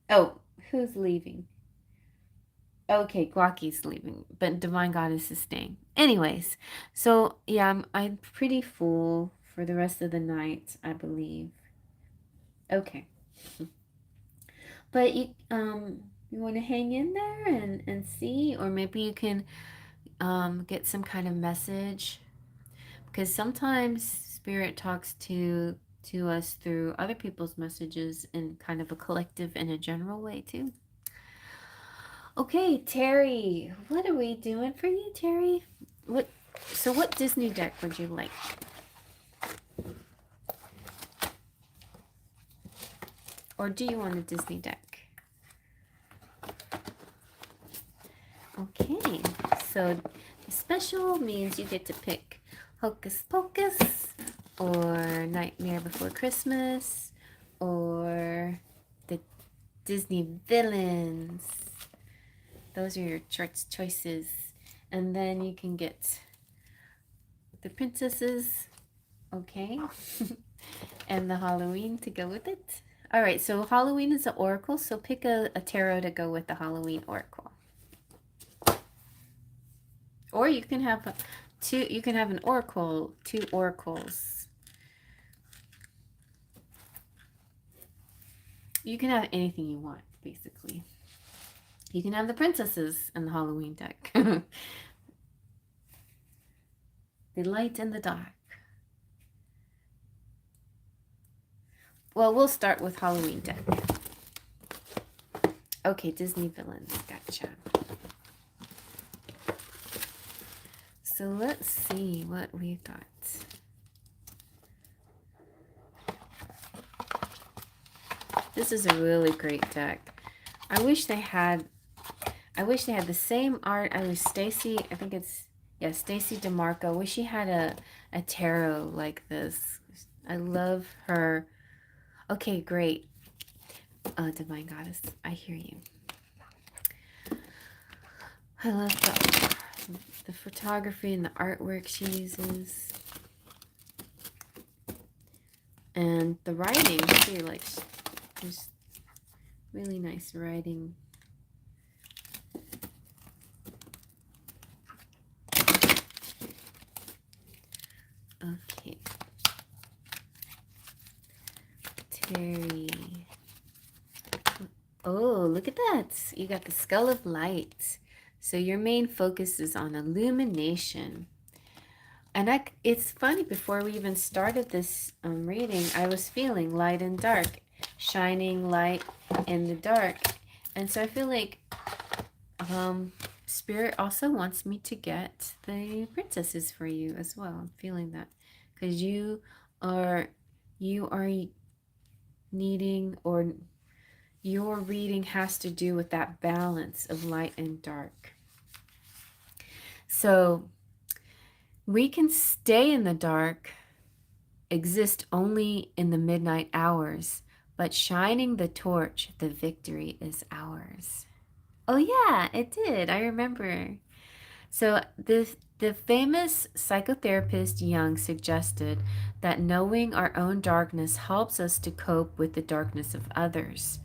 Oh, who's leaving? Okay, Guaki's leaving, but Divine Goddess is staying. Anyways, so yeah, I'm pretty full for the rest of the night, I believe. Okay. But you want to hang in there and see, or maybe you can get some kind of message, because sometimes spirit talks to us through other people's messages in kind of a collective and a general way too. Okay, Terry, what are we doing for you, Terry? What Disney deck would you like? Or do you want a Disney deck? Okay, so special means you get to pick Hocus Pocus or Nightmare Before Christmas or the Disney villains. Those are your choices. And then you can get the princesses, okay, and the Halloween to go with it. All right, so Halloween is an oracle, so pick a tarot to go with the Halloween oracle. Or you can have you can have an oracle, two oracles. You can have anything you want, basically. You can have the princesses in the Halloween deck. The light and the dark. Well, we'll start with Halloween deck. Okay, Disney villains. Gotcha. So let's see what we've got. This is a really great deck. I wish they had the same art. I wish Stacy, I think it's, yeah, Stacy DeMarco. I wish she had a tarot like this. I love her. Okay, great. Divine Goddess, I hear you. I love the photography and the artwork she uses. And the writing too, like there's really nice writing. Okay. Terry. Oh, look at that. You got the Skull of Light. So your main focus is on illumination. And it's funny, before we even started this reading, I was feeling light and dark, shining light in the dark. And so I feel like Spirit also wants me to get the princesses for you as well. I'm feeling that because you are needing, or your reading has to do with that balance of light and dark. So we can stay in the dark, exist only in the midnight hours, but shining the torch, the victory is ours. Oh yeah, it did. I remember. So the famous psychotherapist Jung suggested that knowing our own darkness helps us to cope with the darkness of others.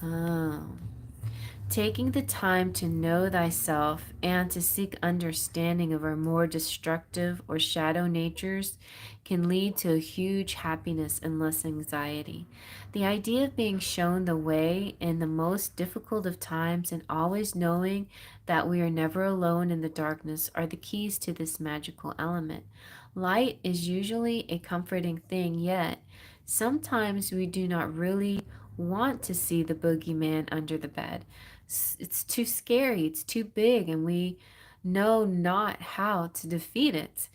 Oh. Taking the time to know thyself and to seek understanding of our more destructive or shadow natures can lead to a huge happiness and less anxiety. The idea of being shown the way in the most difficult of times and always knowing that we are never alone in the darkness are the keys to this magical element. Light is usually a comforting thing, yet sometimes we do not really want to see the boogeyman under the bed. It's too scary, it's too big, and we know not how to defeat it.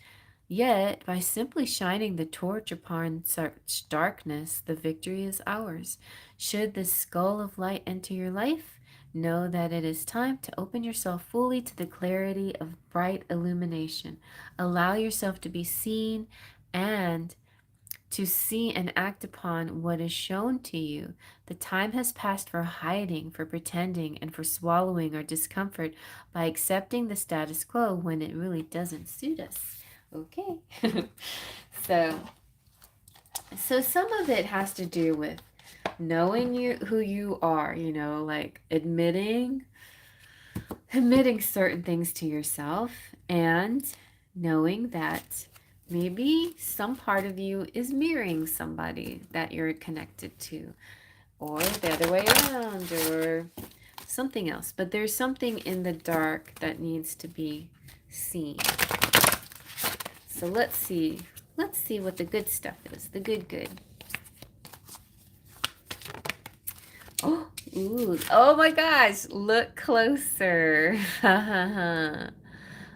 Yet, by simply shining the torch upon such darkness, the victory is ours. Should this skull of light enter your life, know that it is time to open yourself fully to the clarity of bright illumination. Allow yourself to be seen and to see and act upon what is shown to you. The time has passed for hiding, for pretending, and for swallowing our discomfort by accepting the status quo when it really doesn't suit us. Okay. so so some of it has to do with knowing who you are, like admitting certain things to yourself and knowing that maybe some part of you is mirroring somebody that you're connected to, or the other way around, or something else. But there's something in the dark that needs to be seen. So let's see. Let's see what the good stuff is. The good. Oh, ooh. Oh my gosh. Look closer.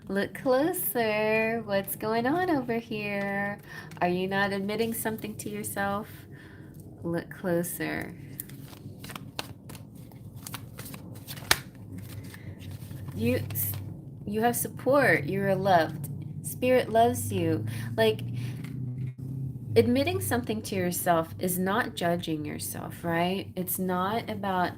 Look closer. What's going on over here? Are you not admitting something to yourself? Look closer. You have support. You're loved. Spirit loves you. Like, admitting something to yourself is not judging yourself, right? It's not about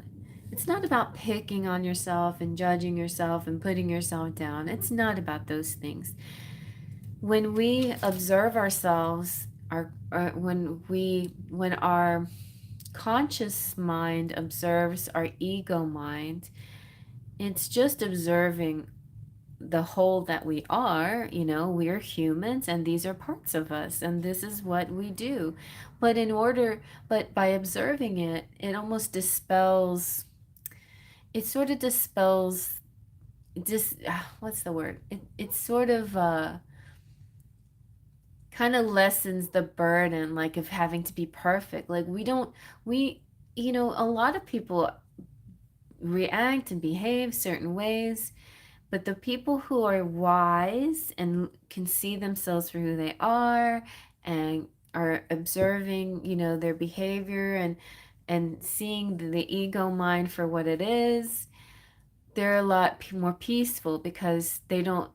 picking on yourself and judging yourself and putting yourself down. It's not about those things. When we observe ourselves, when our conscious mind observes our ego mind, it's just observing the whole that we are. We're humans and these are parts of us and this is what we do. But by observing it, it almost dispels, it sort of dispels, what's the word? It sort of kind of lessens the burden, like, of having to be perfect. Like, a lot of people react and behave certain ways, but the people who are wise and can see themselves for who they are and are observing, their behavior and seeing the ego mind for what it is, they're a lot more peaceful because they won't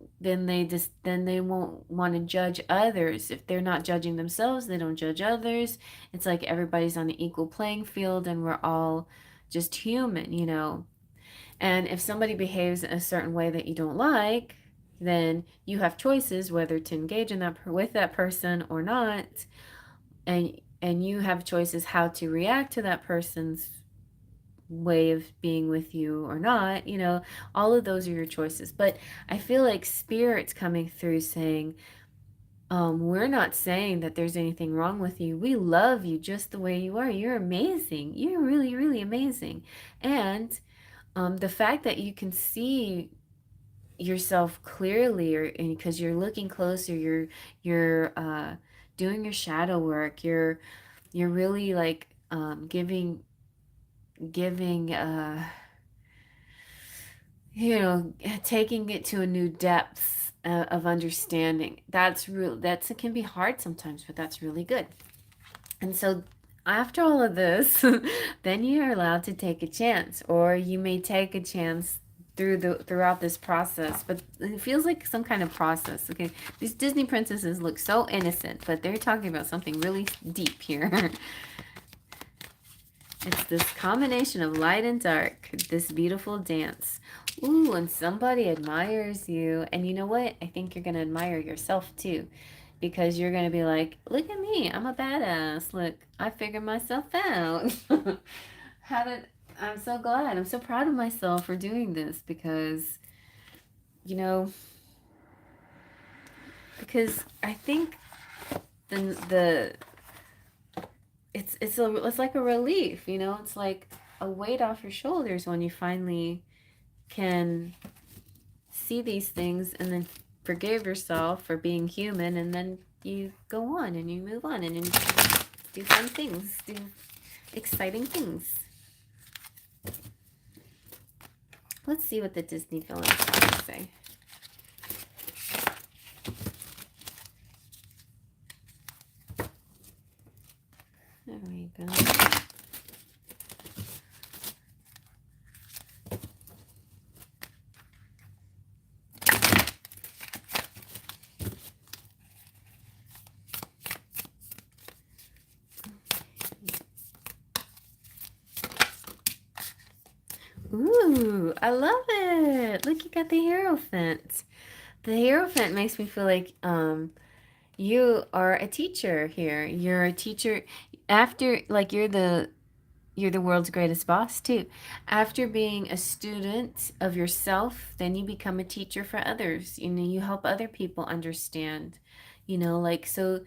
want to judge others. If they're not judging themselves, they don't judge others. It's like everybody's on an equal playing field and we're all just human. And if somebody behaves in a certain way that you don't like, then you have choices whether to engage in with that person or not. And you have choices how to react to that person's way of being with you or not. All of those are your choices. But I feel like Spirit's coming through saying, we're not saying that there's anything wrong with you. We love you just the way you are. You're amazing. You're really, really amazing. And the fact that you can see yourself clearly, or because you're looking closer, you're doing your shadow work, you're really like giving taking it to a new depth of understanding. It can be hard sometimes, but that's really good. And so after all of this, then you're allowed to take a chance, or you may take a chance throughout this process. But it feels like some kind of process. Okay, these Disney princesses look so innocent, but they're talking about something really deep here. It's this combination of light and dark, this beautiful dance. Ooh, and somebody admires you. And you know what? I think you're going to admire yourself too. Because you're going to be like, look at me. I'm a badass. Look, I figured myself out. How did... I'm so glad. I'm so proud of myself for doing this because, you know, because I think the it's like a relief, you know? It's like a weight off your shoulders when you finally can see these things and then forgive yourself for being human, and then you go on and you move on and you do fun things, do exciting things. Let's see what the Disney villains have to say. There we go. Ooh, I love it. Look, you got the Hierophant. The Hierophant makes me feel like you are a teacher here. You're a teacher after, like, you're the world's greatest boss too. After being a student of yourself, then you become a teacher for others. You know, you help other people understand. You know, like so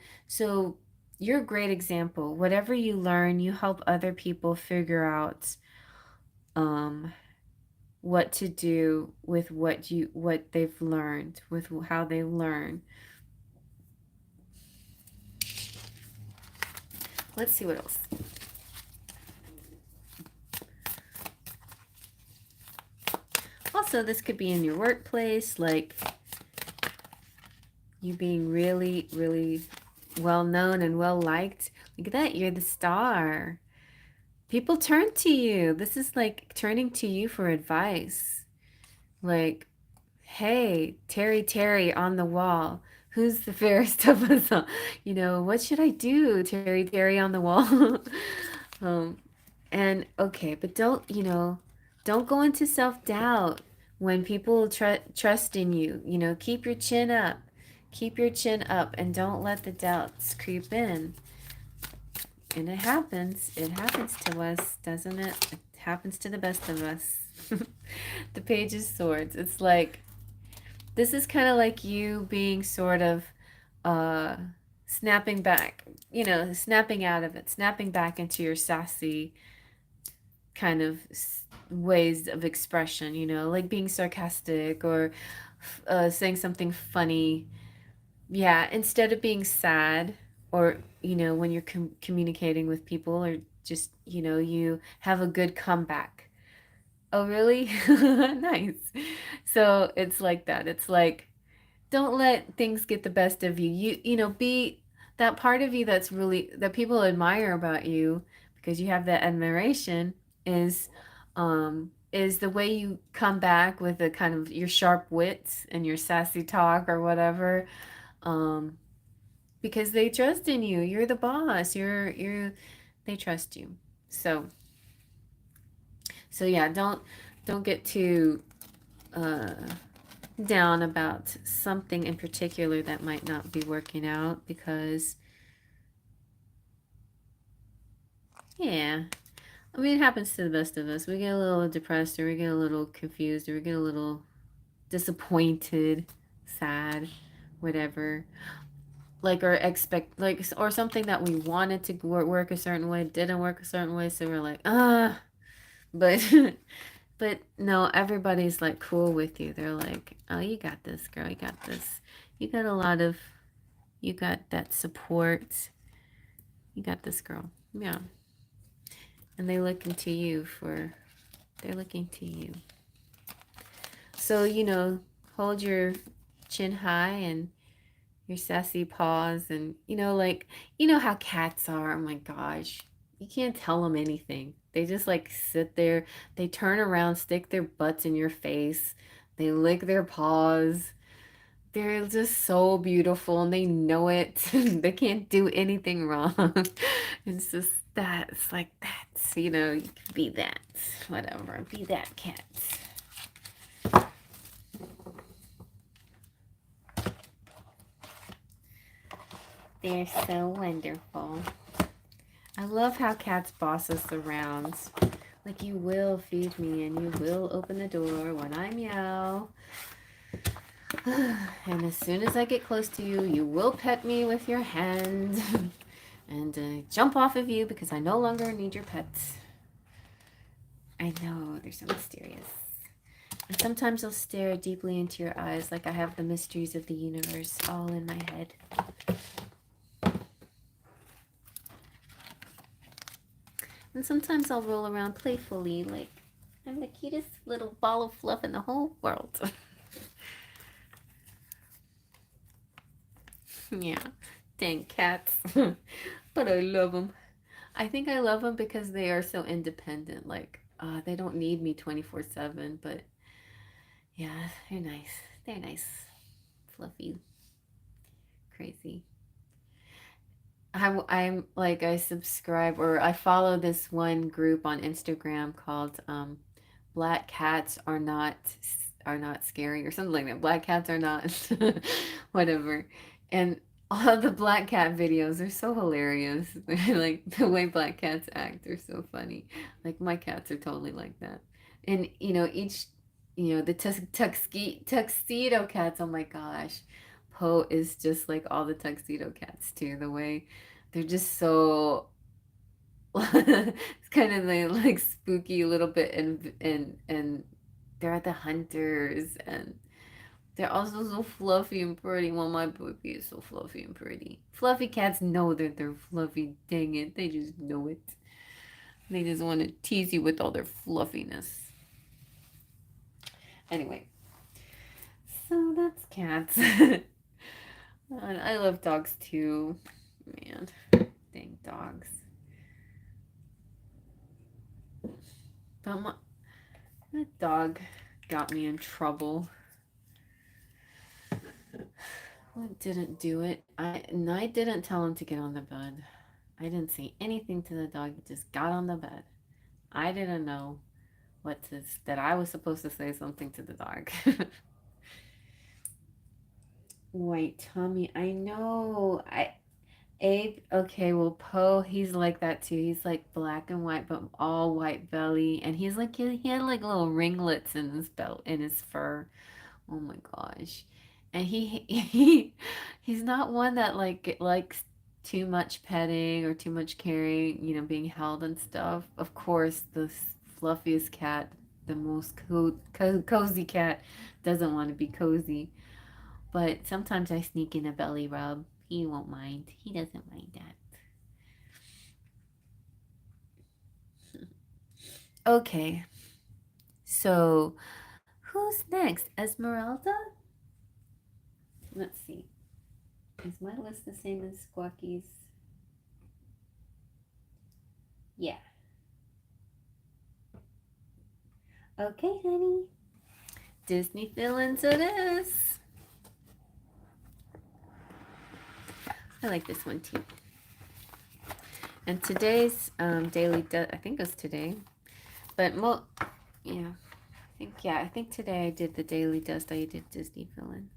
you're a great example. Whatever you learn, you help other people figure out um what to do with what they've learned, with how they learn. Let's see what else. Also, this could be in your workplace, like you being really, really well known and well liked. Look at that, you're the star. People turn to you. This is like turning to you for advice. Like, hey, Terry on the wall. Who's the fairest of us all? You know, what should I do, Terry on the wall? um, and okay, but don't go into self-doubt when people trust in you. You know, keep your chin up. Keep your chin up and don't let the doubts creep in. And it happens. It happens to us, doesn't it? It happens to the best of us. The Page of Swords. It's like, this is kind of like you being sort of uh, snapping back, you know, snapping out of it, snapping back into your sassy kind of ways of expression, you know, like being sarcastic or saying something funny. Yeah, instead of being sad or, you know, when you're communicating with people or just, you know, you have a good comeback. Oh, really? Nice. So it's like that. It's like, don't let things get the best of you. You know, be that part of you that's really that people admire about you because you have that admiration is the way you come back with the kind of your sharp wits and your sassy talk or whatever. Um because they trust in you. You're the boss. You're they trust you. So yeah, don't get too uh down about something in particular that might not be working out because, yeah, I mean, it happens to the best of us. We get a little depressed or we get a little confused or we get a little disappointed, sad, whatever. Like, or expect, like, or something that we wanted to work a certain way didn't work a certain way. So we're like, but, but no, everybody's like cool with you. They're like, oh, you got this, girl. You got this. You got a lot of You got that support. You got this, girl. Yeah. And they're looking to you. So, you know, hold your chin high and your sassy paws and, you know, like, you know how cats are. Oh my gosh. You can't tell them anything. They just like sit there. They turn around, stick their butts in your face. They lick their paws. They're just so beautiful and they know it. They can't do anything wrong. It's just That's like that's, you know, you can be that. Whatever. Be that cat. They're so wonderful. I love how cats boss us around. Like, you will feed me and you will open the door when I meow. And as soon as I get close to you, you will pet me with your hand and jump off of you because I no longer need your pets. I know, they're so mysterious. And sometimes I'll stare deeply into your eyes like I have the mysteries of the universe all in my head. And sometimes I'll roll around playfully like I'm the cutest little ball of fluff in the whole world. Yeah, dang cats. But I love them. I think I love them because they are so independent. Like, they don't need me 24/7, but yeah, they're nice. They're nice. Fluffy. Crazy. I'm like, I subscribe or I follow this one group on Instagram called Black Cats are not scary or something like that. Black cats are not whatever. And all the black cat videos are so hilarious. Like the way black cats act are so funny. Like my cats are totally like that. And you know, each you know, the tuxedo cats, oh my gosh. Poe is just like all the tuxedo cats too. The way they're just so it's kind of like spooky a little bit and they're the hunters and they're also so fluffy and pretty. Well, my puppy is so fluffy and pretty. Fluffy cats know that they're fluffy. Dang it. They just know it. They just want to tease you with all their fluffiness. Anyway, so that's cats. And I love dogs too. Man, dang dogs. But that dog got me in trouble. I didn't do it. I didn't tell him to get on the bed. I didn't say anything to the dog. He just got on the bed. I didn't know that I was supposed to say something to the dog. White tummy. I know. Abe, okay, well, Poe, he's like that too. He's like black and white, but all white belly, and he's like he had like little ringlets in his belt in his fur. Oh my gosh, and he's not one that like likes too much petting or too much caring, you know, being held and stuff. Of course, the fluffiest cat, the most cozy cat, doesn't want to be cozy. But sometimes I sneak in a belly rub. He won't mind. He doesn't mind that. Okay, so who's next? Esmeralda? Let's see. Is my list the same as Squawky's? Yeah. Okay, honey. Disney villains it is. I like this one too. And today's daily, I think it was today, but yeah, I think today I did the daily dust. I did Disney villains.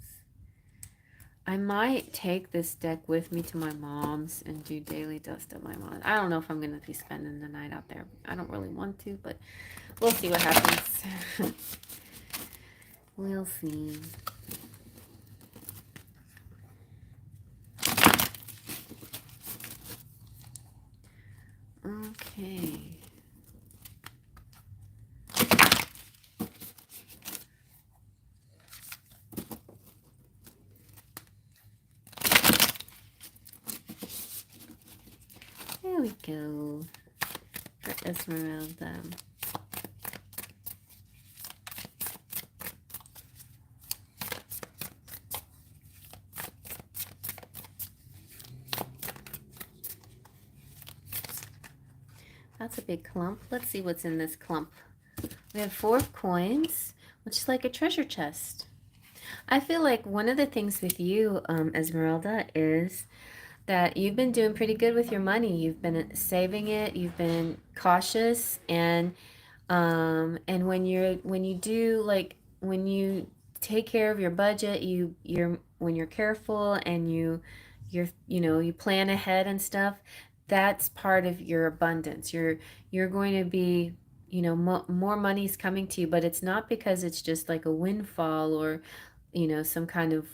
I might take this deck with me to my mom's and do daily dust at my mom's. I don't know if I'm gonna be spending the night out there. I don't really want to, but we'll see what happens. We'll see. Okay. There we go. For Esmeralda. That's a big clump. Let's see what's in this clump. We have 4 coins, which is like a treasure chest. I feel like one of the things with you, Esmeralda, is that you've been doing pretty good with your money. You've been saving it, you've been cautious, and when you do, like, when you take care of your budget, you're when you're careful and you plan ahead and stuff, that's part of your abundance. You're going to be, more money's coming to you, but it's not because it's just like a windfall or, some kind of,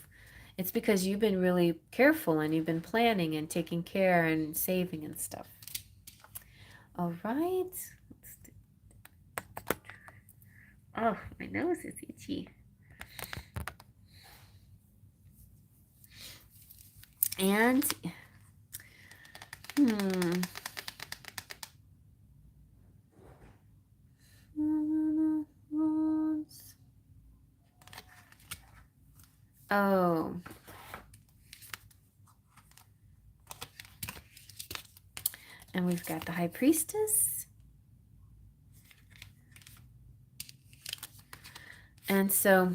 it's because you've been really careful and you've been planning and taking care and saving and stuff. All right. Oh, my nose is itchy. And, hmm. Oh. And we've got the High Priestess. And so,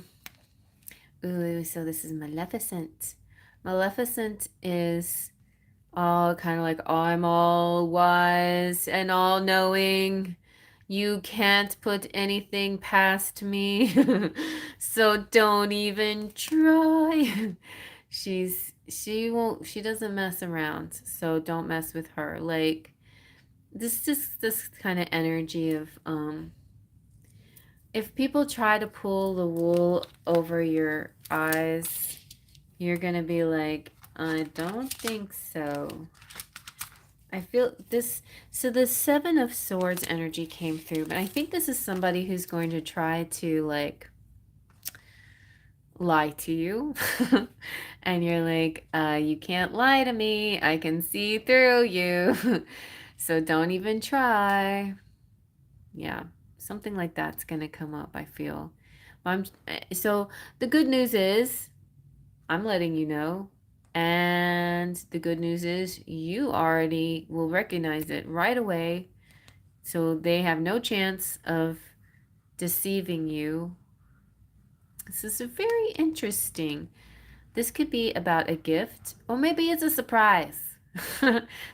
so this is Maleficent. Maleficent is all kind of like, I'm all wise and all knowing. You can't put anything past me. So don't even try. She doesn't mess around. So don't mess with her. Like, this kind of energy of, if people try to pull the wool over your eyes, you're gonna be like, I don't think so. I feel this. So the Seven of Swords energy came through, but I think this is somebody who's going to try to, like, lie to you. And you're like, you can't lie to me. I can see through you. So don't even try. Yeah, something like that's gonna come up, I feel. So the good news is, I'm letting you know. And the good news is you already will recognize it right away. So they have no chance of deceiving you. This is a very interesting. This could be about a gift, or maybe it's a surprise.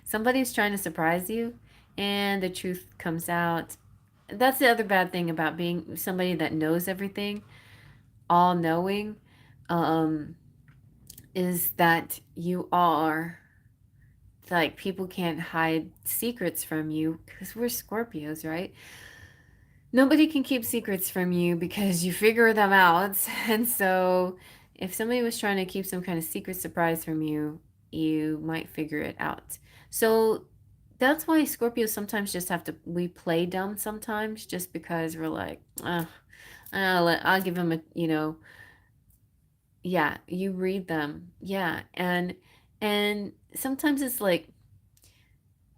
Somebody's trying to surprise you, and the truth comes out. That's the other bad thing about being somebody that knows everything, all knowing, um, is that you are, like, people can't hide secrets from you because we're Scorpios, right? Nobody can keep secrets from you because you figure them out. And so if somebody was trying to keep some kind of secret surprise from you, you might figure it out. So that's why Scorpios sometimes just have to, we play dumb sometimes just because we're like, I'll give them a, yeah, you read them. Yeah. And sometimes it's like,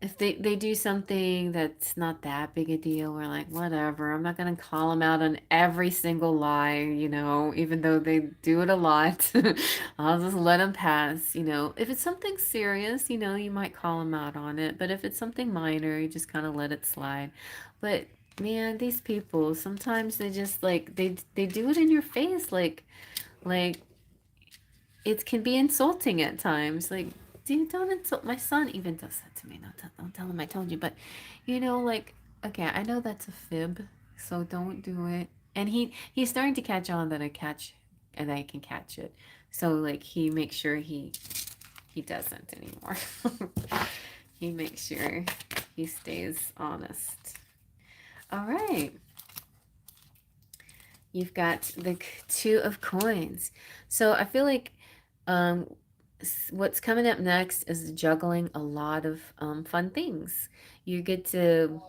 if they do something that's not that big a deal, we're like, whatever. I'm not gonna call them out on every single lie, even though they do it a lot. I'll just let them pass. If it's something serious, you might call them out on it. But if it's something minor, you just kind of let it slide. But man, these people sometimes they just, like, they do it in your face, like it can be insulting at times. Like, dude, don't insult. My son even does that to me. Don't tell him I told you. But, like, okay, I know that's a fib, so don't do it. And he's starting to catch on that I can catch it. So, like, he makes sure he doesn't anymore. He makes sure he stays honest. All right. You've got the Two of Coins. So I feel like, um, what's coming up next is juggling a lot of fun things. You get to,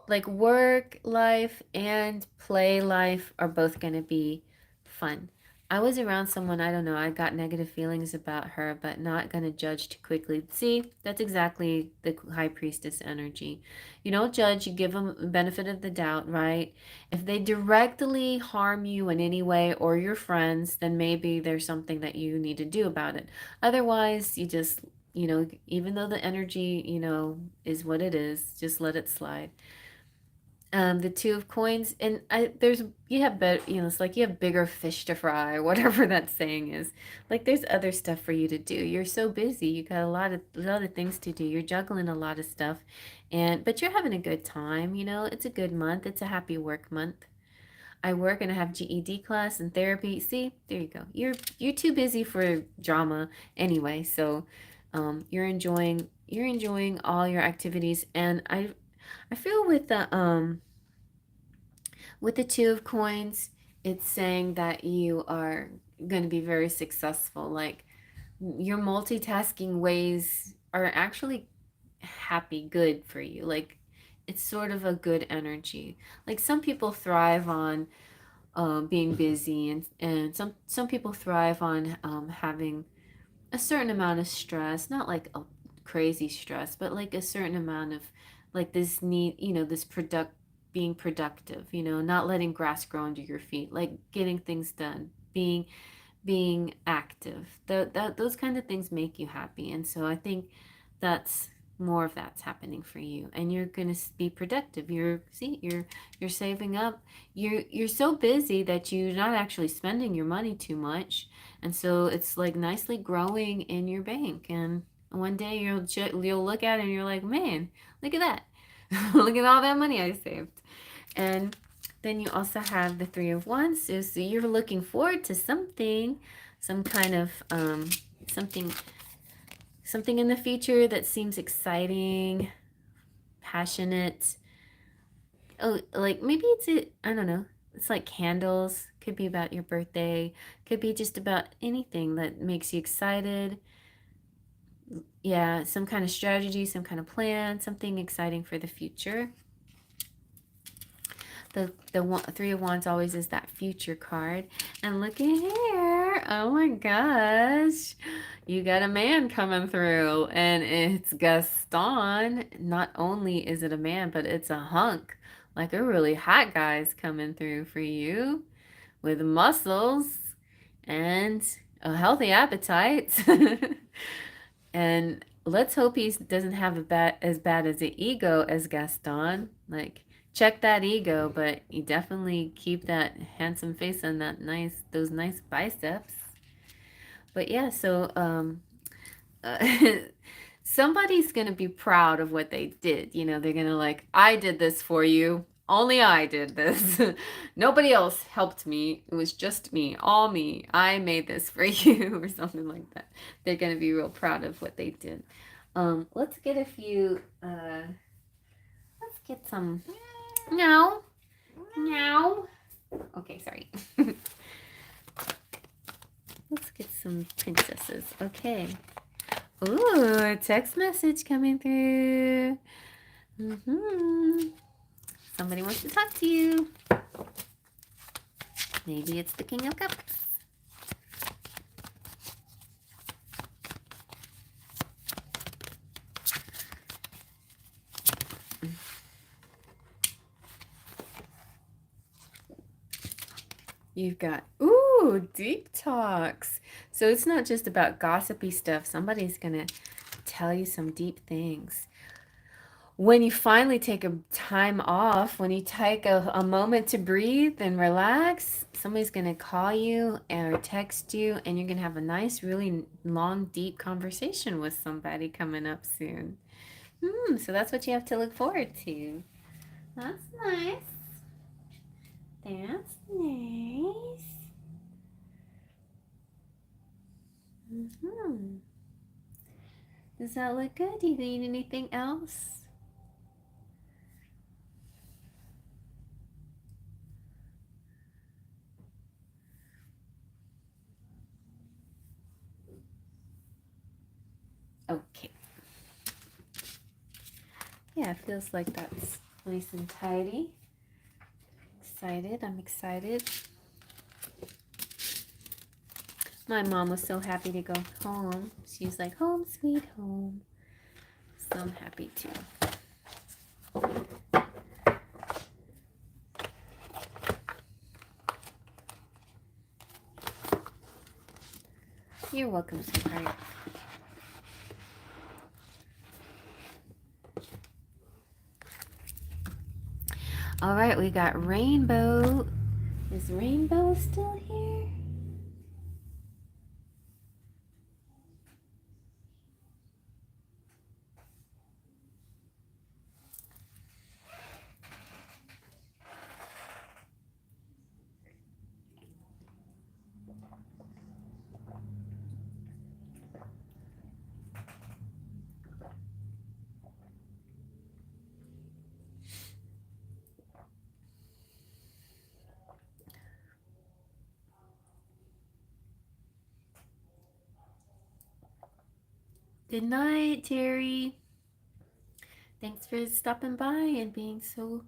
like, work life and play life are both going to be fun. I was around someone, I don't know, I got negative feelings about her, but not going to judge too quickly. See, that's exactly the High Priestess energy. You don't judge, you give them the benefit of the doubt, right? If they directly harm you in any way or your friends, then maybe there's something that you need to do about it. Otherwise, you just, even though the energy, is what it is, just let it slide. The two of coins, and you have better, it's like you have bigger fish to fry, or whatever that saying is. Like there's other stuff for you to do. You're so busy. You got a lot of things to do. You're juggling a lot of stuff, but you're having a good time. It's a good month. It's a happy work month. I work and I have GED class and therapy. See, there you go. You're too busy for drama anyway. So, you're enjoying all your activities, and I feel with the two of coins, it's saying that you are going to be very successful. Like your multitasking ways are actually good for you. Like it's sort of a good energy. Like some people thrive on being busy, and some people thrive on having a certain amount of stress, not like a crazy stress, but like a certain amount of like this need, this being productive, not letting grass grow under your feet, like getting things done, being active. Those kind of things make you happy. And so I think that's more of that's happening for you, and you're going to be productive. You're saving up. You're so busy that you're not actually spending your money too much, and so it's like nicely growing in your bank. And one day you'll look at it and you're like, man, look at that. Look at all that money I saved. And then you also have the Three of Wands. So you're looking forward to something, some kind of something something in the future that seems exciting, passionate. Oh, like maybe I don't know. It's like candles. Could be about your birthday. Could be just about anything that makes you excited. Yeah, some kind of strategy, some kind of plan, something exciting for the future. The Three of Wands always is that future card. And look at here. Oh my gosh. You got a man coming through, and it's Gaston. Not only is it a man, but it's a hunk. Like a really hot guy's coming through for you with muscles and a healthy appetite. And let's hope he doesn't have as bad as an ego as Gaston. Like check that ego, but you definitely keep that handsome face and those nice biceps. But yeah, so uh, somebody's gonna be proud of what they did. They're gonna like, I did this for you. Only I did this. Nobody else helped me. It was just me, all me. I made this for you, or something like that. They're gonna be real proud of what they did. Let's get a few. Let's get some. No. No. Okay, sorry. Let's get some princesses. Okay. Ooh, a text message coming through. Somebody wants to talk to you. Maybe it's the King of Cups. You've got, deep talks. So it's not just about gossipy stuff. Somebody's going to tell you some deep things. When you finally take a time off, when you take a moment to breathe and relax, somebody's going to call you or text you, and you're going to have a nice, really long, deep conversation with somebody coming up soon. So that's what you have to look forward to. That's nice. That's nice. Does that look good? Do you need anything else? Okay. Yeah, it feels like that's nice and tidy. I'm excited. My mom was so happy to go home. She's like, home sweet home. So I'm happy too. You're welcome, sweetheart. All right, we got Rainbow. Is Rainbow still here? Good night, Terry. Thanks for stopping by and being so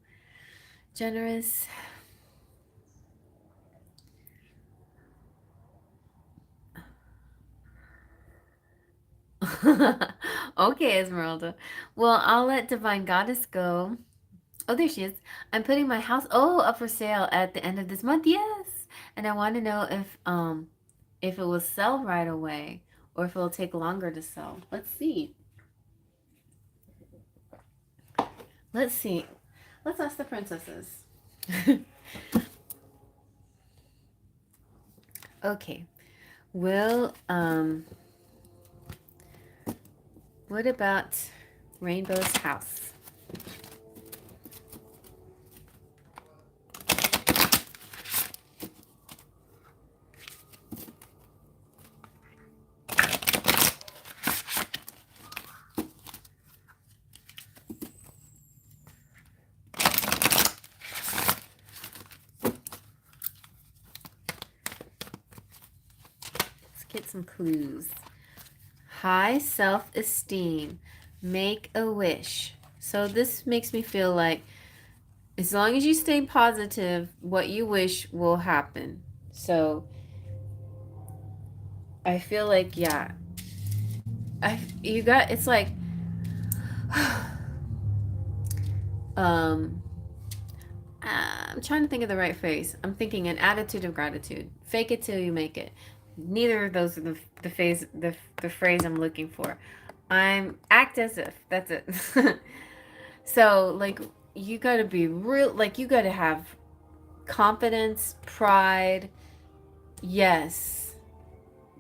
generous. Okay, Esmeralda. Well, I'll let Divine Goddess go. Oh, there she is. I'm putting my house up for sale at the end of this month. Yes. And I want to know if it will sell right away or if it will take longer to sell. Let's see. Let's see. Let's ask the princesses. Okay. Well, what about Rainbow's house? Let's get some clues. High self-esteem. Make a wish. So this makes me feel like as long as you stay positive, what you wish will happen. So I feel like, yeah, it's like, I'm trying to think of the right phrase. I'm thinking an attitude of gratitude. Fake it till you make it. Neither of those are the phrase I'm looking for. I'm act as if. That's it. So like you got to be real. Like you got to have confidence, pride. Yes,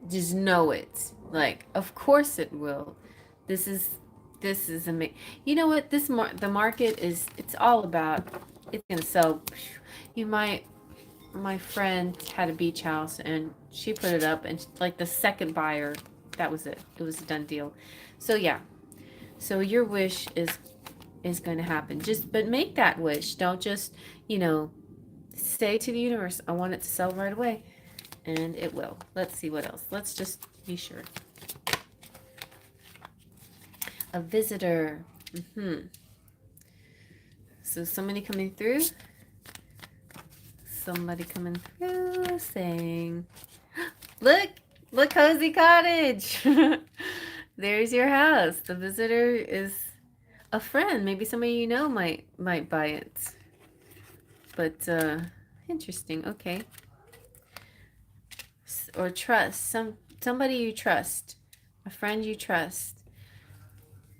just know it. Like of course it will. This is amazing. You know what? The market is. It's all about. It's gonna sell. You might. My friend had a beach house and she put it up and like the second buyer, that was it. It was a done deal. So yeah. So your wish is going to happen. But make that wish. Don't just, say to the universe, I want it to sell right away. And it will. Let's see what else. Let's just be sure. A visitor. So somebody coming through. Somebody coming through saying, look, cozy cottage. There's your house. The visitor is a friend. Maybe somebody you know might buy it. But interesting. Okay. Or trust somebody you trust, a friend you trust.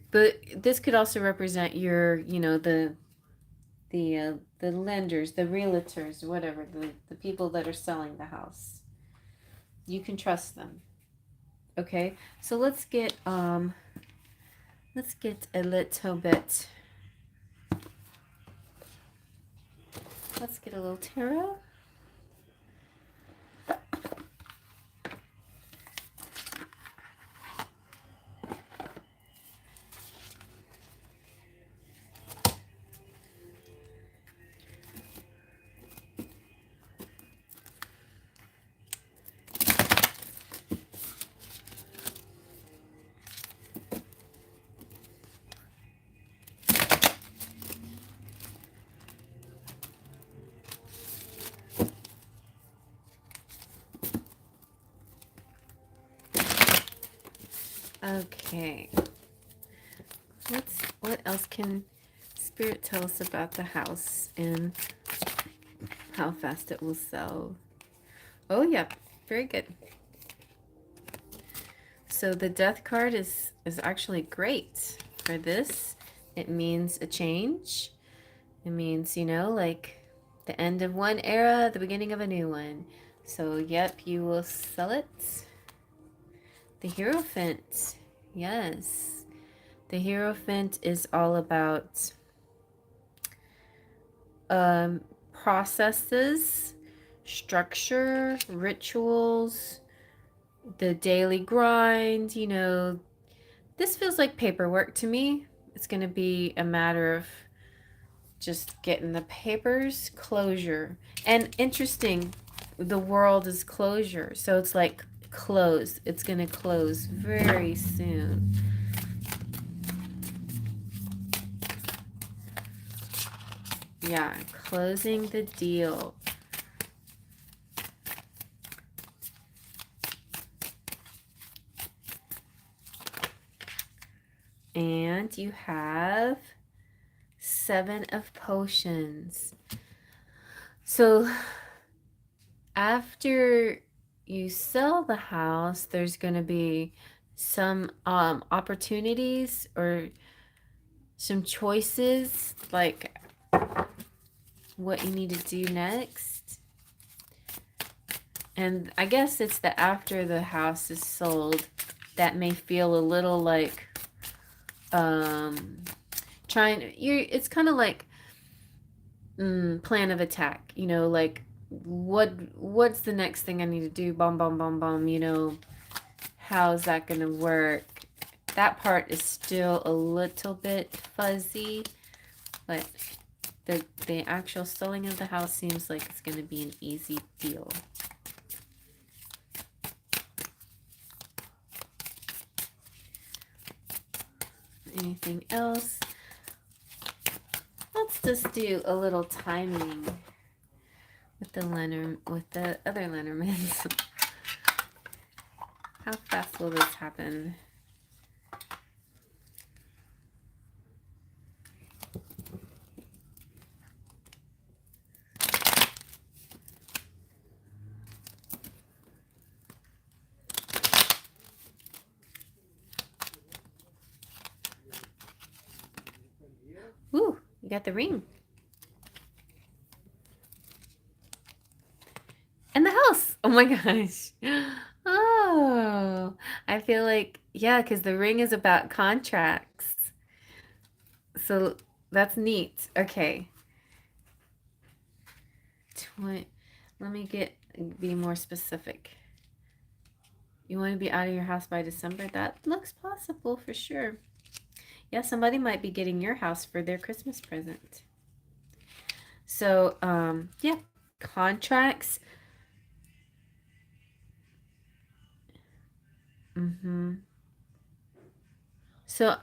But this could also represent your, the lenders, the realtors, whatever, the people that are selling the house. You can trust them. Okay, so let's get a little bit. Let's get a little tarot. Okay. What else can Spirit tell us about the house and how fast it will sell? Oh, yeah. Very good. So the Death card is actually great for this. It means a change. It means, you know, like the end of one era, the beginning of a new one. So, yep, you will sell it. The Hierophant. Yes. The Hierophant is all about processes, structure, rituals, the daily grind. You know, this feels like paperwork to me. It's going to be a matter of just getting the papers, closure. And interesting, the world is closure. So it's like close. It's going to close very soon. Yeah, closing the deal. And you have 7 of Potions. So after you sell the house, there's going to be some opportunities or some choices, like what you need to do next. And I guess it's the after the house is sold that may feel a little like it's kind of like plan of attack, you know, like what's the next thing I need to do, bum bum bum bum, you know, how's that gonna work? That part is still a little bit fuzzy, but the actual selling of the house seems like it's gonna be an easy deal. Anything else? Let's just do a little timing with the other Lenormands. How fast will this happen? Woo, you got the ring. And the house. Oh my gosh. Oh, I feel like, yeah, because the ring is about contracts. So that's neat. Okay. Let me be more specific. You want to be out of your house by December? That looks possible for sure. Yeah, somebody might be getting your house for their Christmas present. So, yeah, contracts. So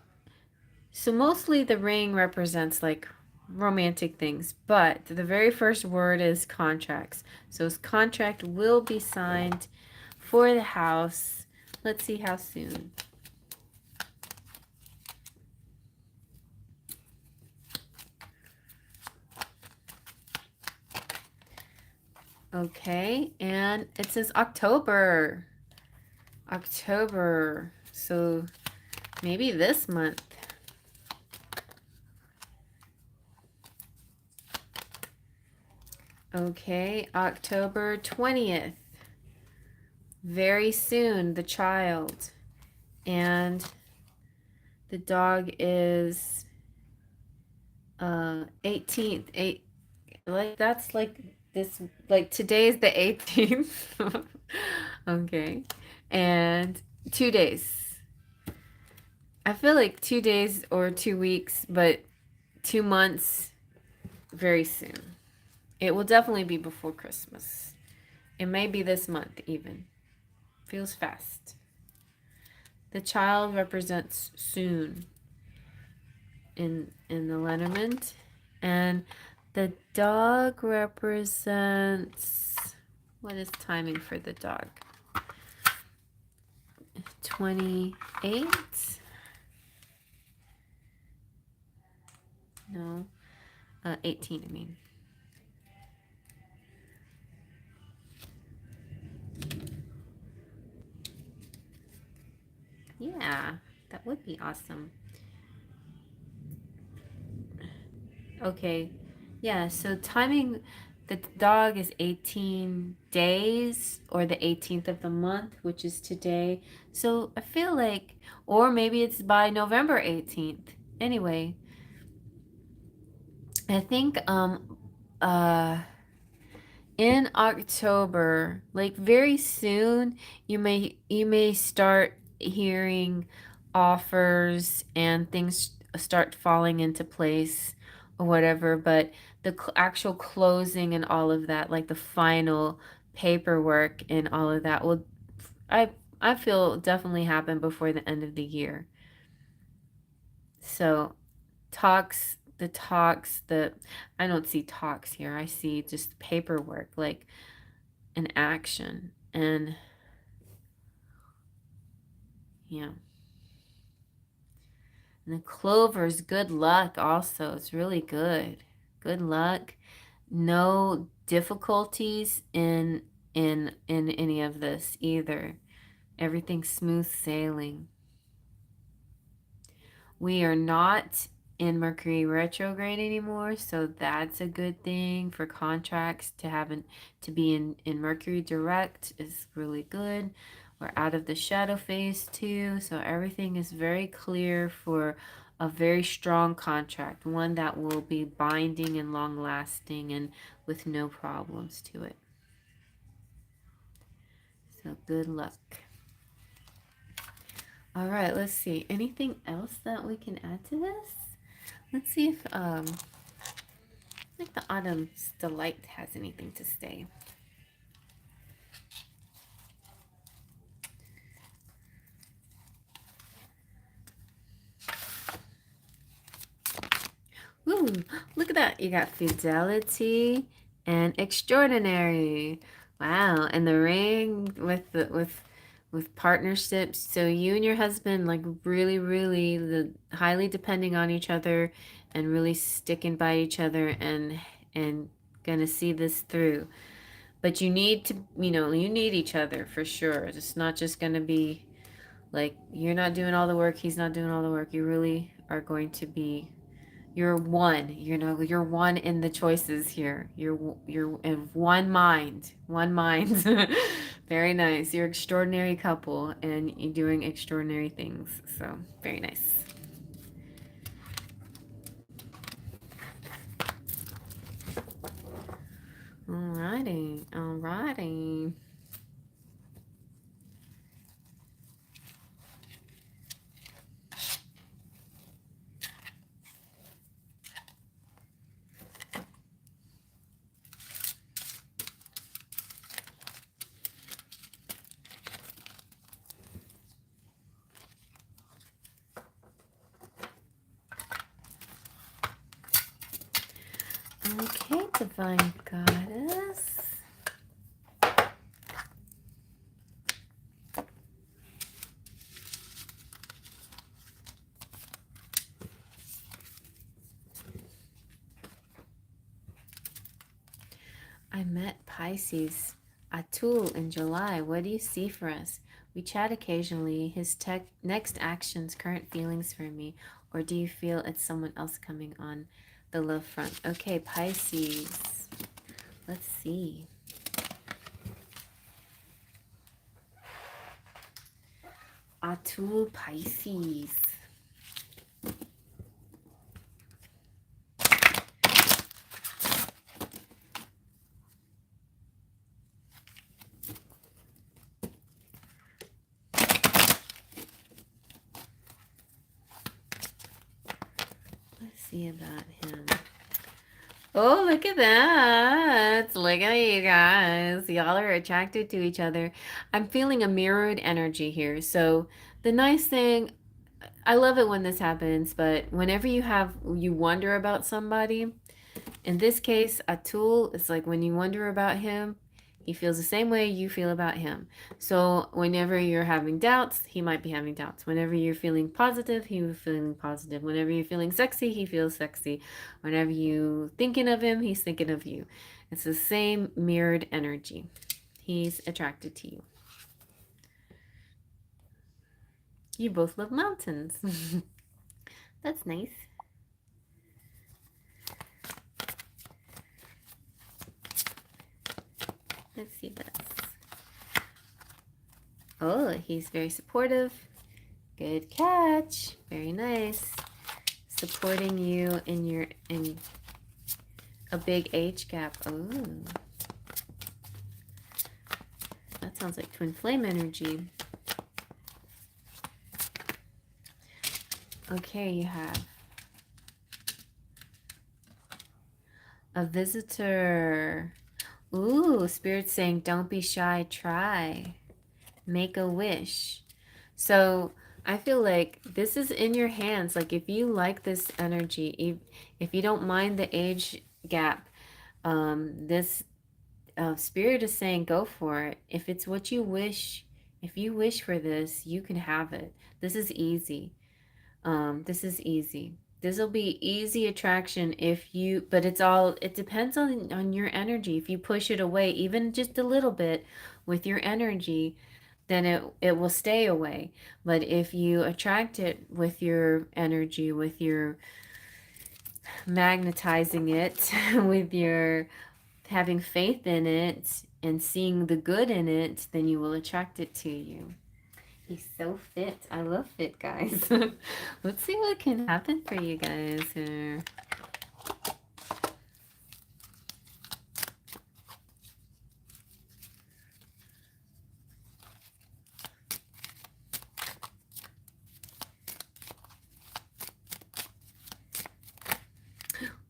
mostly the ring represents like romantic things, but the very first word is contracts. So his contract will be signed for the house. Let's see how soon. Okay, and it says October. October. So maybe this month. Okay, October 20th. Very soon, the child. And the dog is 18th. Like that's like this, like today's the 18th. Okay. And 2 days. I feel like 2 days or 2 weeks, but 2 months very soon. It will definitely be before Christmas. It may be this month even. Feels fast. The child represents soon in the Lenormand, and the dog represents, what is timing for the dog? 28? No, 18, I mean. Yeah, that would be awesome. Okay, Yeah, so timing, the dog is 18 days or the 18th of the month, which is today. So I feel like, or maybe it's by November 18th. Anyway, I think uh in October, like very soon, you may start hearing offers and things start falling into place or whatever, but the actual closing and all of that, like the final paperwork and all of that will I I feel definitely happen before the end of the year. So, the I don't see talks here. I see just paperwork, like an action. And yeah. And the clovers, good luck also. It's really good. Good luck. No difficulties in any of this either. Everything's smooth sailing. We are not in Mercury retrograde anymore, so that's a good thing for contracts to be in Mercury direct is really good. We're out of the shadow phase too, so everything is very clear for a very strong contract, one that will be binding and long lasting and with no problems to it. So good luck. All right, let's see. Anything else that we can add to this? Let's see if think the Autumn's Delight has anything to say. Ooh, look at that. You got Fidelity and Extraordinary. Wow, and the ring with partnerships. So you and your husband like really highly depending on each other and really sticking by each other and gonna see this through. But you need to, you need each other for sure. It's not just gonna be like you're not doing all the work, he's not doing all the work. You really are going to be you're one, you're one in the choices here. You're in one mind. One mind. Very nice. You're an extraordinary couple and you're doing extraordinary things. So, very nice. Alrighty. Alrighty. Okay, Divine Goddess. I met Pisces Atul in July. What do you see for us? We chat occasionally. His next actions, current feelings for me, or do you feel it's someone else coming on the love front? Okay, Pisces. Let's see. Atul Pisces. Let's see about him. Oh, look at that. Look at you guys. Y'all are attracted to each other. I'm feeling a mirrored energy here. So the nice thing, I love it when this happens, but whenever you wonder about somebody, in this case, Atul, it's like when you wonder about him, he feels the same way you feel about him. So whenever you're having doubts, he might be having doubts. Whenever you're feeling positive, he's feeling positive. Whenever you're feeling sexy, he feels sexy. Whenever you thinking of him, he's thinking of you. It's the same mirrored energy. He's attracted to you. You both love mountains. That's nice. Let's see this. Oh, he's very supportive. Good catch. Very nice. Supporting you in a big age gap. Oh. That sounds like twin flame energy. Okay, you have a visitor. Ooh, Spirit saying, don't be shy, try. Make a wish. So I feel like this is in your hands. Like if you like this energy, if you don't mind the age gap, this Spirit is saying go for it. If it's what you wish, if you wish for this, you can have it. This is easy. This is easy. This will be easy attraction if you, but it depends on your energy. If you push it away, even just a little bit with your energy, then it will stay away. But if you attract it with your energy, with your magnetizing it, with your having faith in it and seeing the good in it, then you will attract it to you. He's so fit. I love fit guys. Let's see what can happen for you guys here.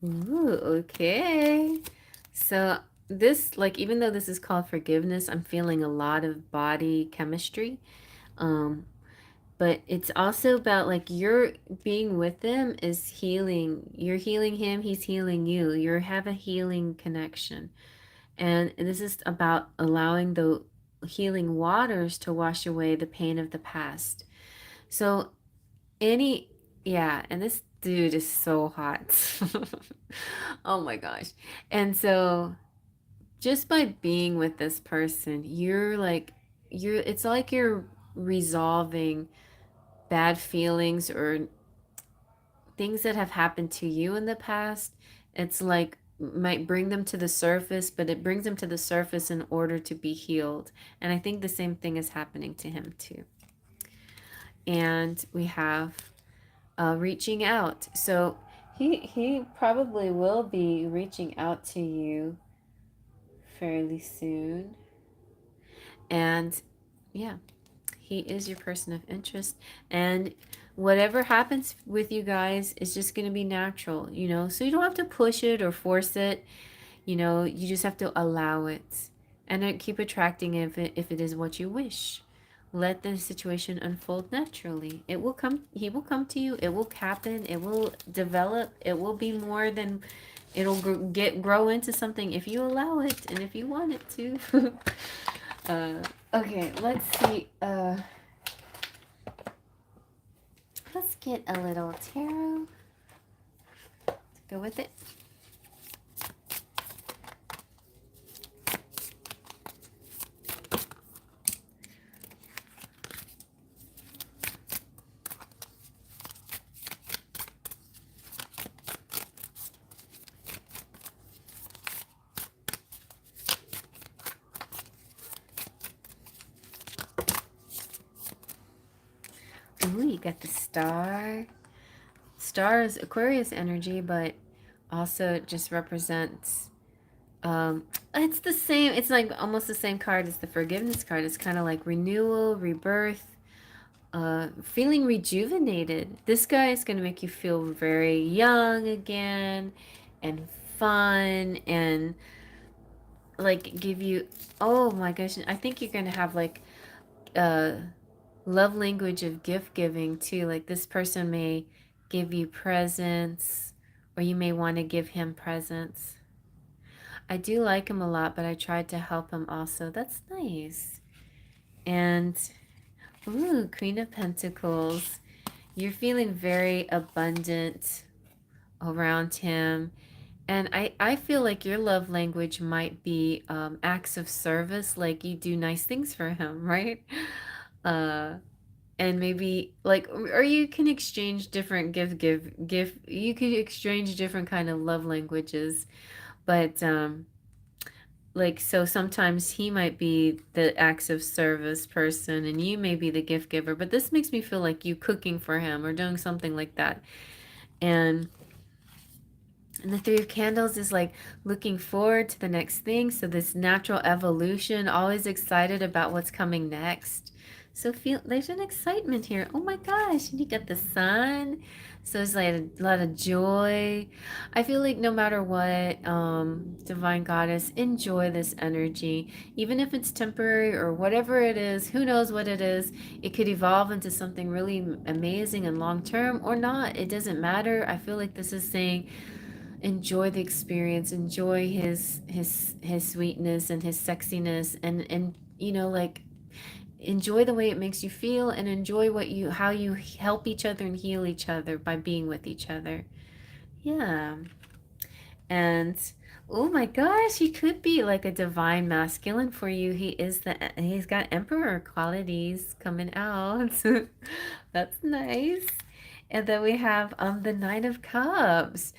Ooh, okay. So this, like, even though this is called forgiveness, I'm feeling a lot of body chemistry. Um, but it's also about like you're being with them is healing. You're healing him, he's healing you. You have a healing connection. And this is about allowing the healing waters to wash away the pain of the past. So any, yeah, and this dude is so hot. Oh my gosh. And so just by being with this person, it's like you're resolving bad feelings or things that have happened to you in the past. It's like might bring them to the surface, but it brings them to the surface in order to be healed. And I think the same thing is happening to him too. And we have reaching out. So he probably will be reaching out to you fairly soon. And yeah, he is your person of interest. And whatever happens with you guys is just going to be natural, you know? So you don't have to push it or force it. You know, you just have to allow it and then keep attracting if it is what you wish. Let the situation unfold naturally. It will come, he will come to you. It will happen. It will develop. It will be more than, it'll grow into something if you allow it and if you want it to. Okay, let's see. Let's get a little tarot to go with it. Ooh, you got the star. Star is Aquarius energy, but also it just represents, it's the same, it's like almost the same card as the forgiveness card. It's kind of like renewal, rebirth, feeling rejuvenated. This guy is going to make you feel very young again and fun and like give you, oh my gosh, I think you're going to have like love language of gift giving too. Like this person may give you presents or you may want to give him presents. I do like him a lot, but I tried to help him also. That's nice. And ooh, Queen of Pentacles. You're feeling very abundant around him. And I feel like your love language might be acts of service, like you do nice things for him, right? Uh, and maybe like, or you can exchange different gift. You could exchange different kind of love languages, but like, so sometimes he might be the acts of service person and you may be the gift giver, but this makes me feel like you cooking for him or doing something like that. And the Three of Candles is like looking forward to the next thing. So this natural evolution, always excited about what's coming next. So feel there's an excitement here. Oh my gosh, and you got the sun. So it's like a lot of joy. I feel like no matter what, Divine Goddess, enjoy this energy. Even if it's temporary or whatever it is, who knows what it is. It could evolve into something really amazing and long term or not. It doesn't matter. I feel like this is saying enjoy the experience, enjoy his sweetness and his sexiness, and you know, like, enjoy the way it makes you feel, and enjoy what you how you help each other and heal each other by being with each other. Yeah. And oh my gosh, he could be like a divine masculine for you. He's got emperor qualities coming out. That's nice. And then we have the Knight of Cups.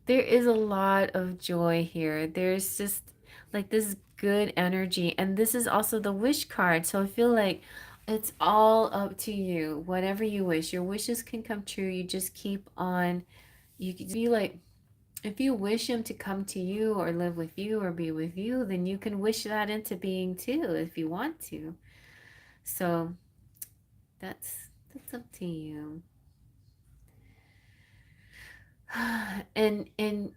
There is a lot of joy here. There's just like this good energy. And this is also the wish card. So I feel like it's all up to you. Whatever you wish, your wishes can come true. You just keep on. You can be like, if you wish him to come to you or live with you or be with you, then you can wish that into being too if you want to. So that's up to you. And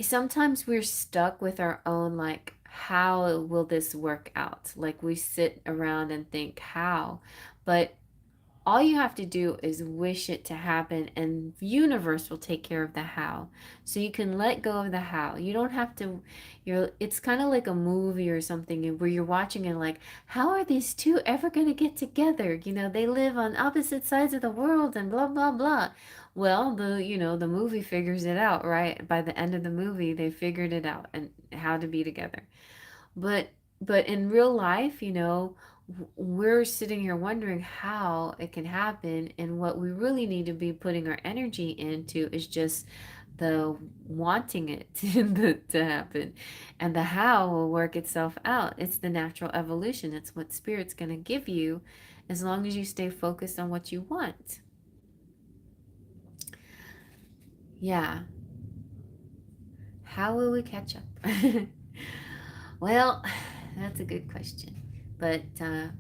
sometimes we're stuck with our own, like, how will this work out? Like, we sit around and think how, but all you have to do is wish it to happen, and universe will take care of the how. So you can let go of the how. You don't have to. You're It's kind of like a movie or something where you're watching and like, how are these two ever going to get together? They live on opposite sides of the world and blah blah blah. Well, the movie figures it out, right? By the end of the movie they figured it out and how to be together. But in real life, we're sitting here wondering how it can happen, and what we really need to be putting our energy into is just the wanting it to happen, and the how will work itself out. It's the natural evolution. It's what spirit's going to give you as long as you stay focused on what you want. Yeah. How will we catch up? Well, that's a good question, but and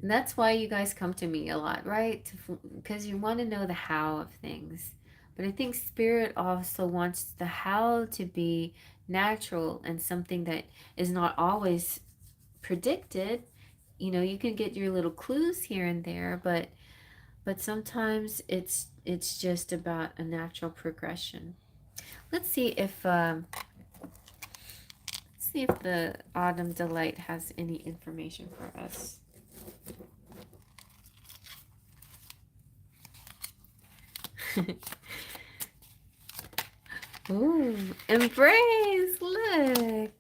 that's why you guys come to me a lot, right? Because you want to know the how of things. But I think Spirit also wants the how to be natural and something that is not always predicted. You can get your little clues here and there, but sometimes it's just about a natural progression. Let's see if the Autumn Delight has any information for us. Ooh, embrace! Look!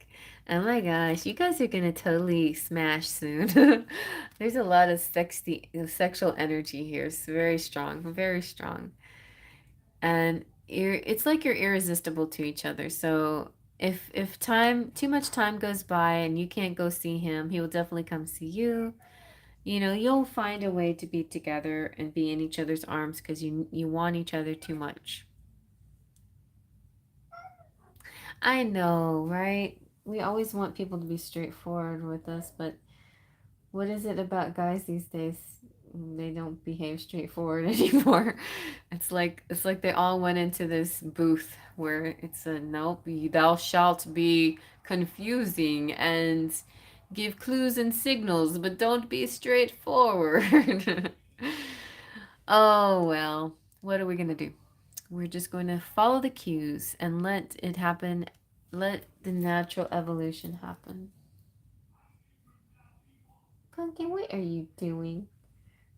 Oh my gosh, you guys are gonna totally smash soon. There's a lot of sexual energy here. It's very strong, very strong. And it's like you're irresistible to each other. So if too much time goes by and you can't go see him, he will definitely come see you. You'll find a way to be together and be in each other's arms because you want each other too much. I know, right? We always want people to be straightforward with us, but what is it about guys these days? They don't behave straightforward anymore. It's like they all went into this booth where it's a nope, thou shalt be confusing and give clues and signals, but don't be straightforward. Oh well, what are we gonna do? We're just going to follow the cues and let it happen. Let the natural evolution happen. Pumpkin, what are you doing?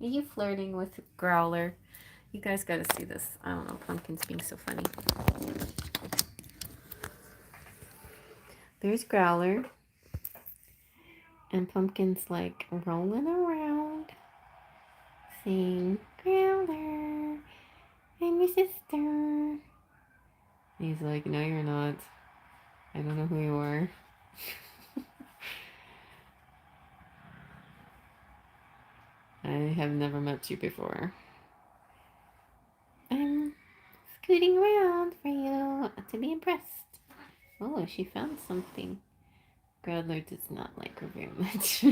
Are you flirting with Growler? You guys gotta see this. I don't know, Pumpkin's being so funny. There's Growler. And Pumpkin's like rolling around, saying, Growler, I'm your sister. He's like, no, you're not. I don't know who you are. I have never met you before. I'm scooting around for you to be impressed. Oh, she found something. Growler does not like her very much.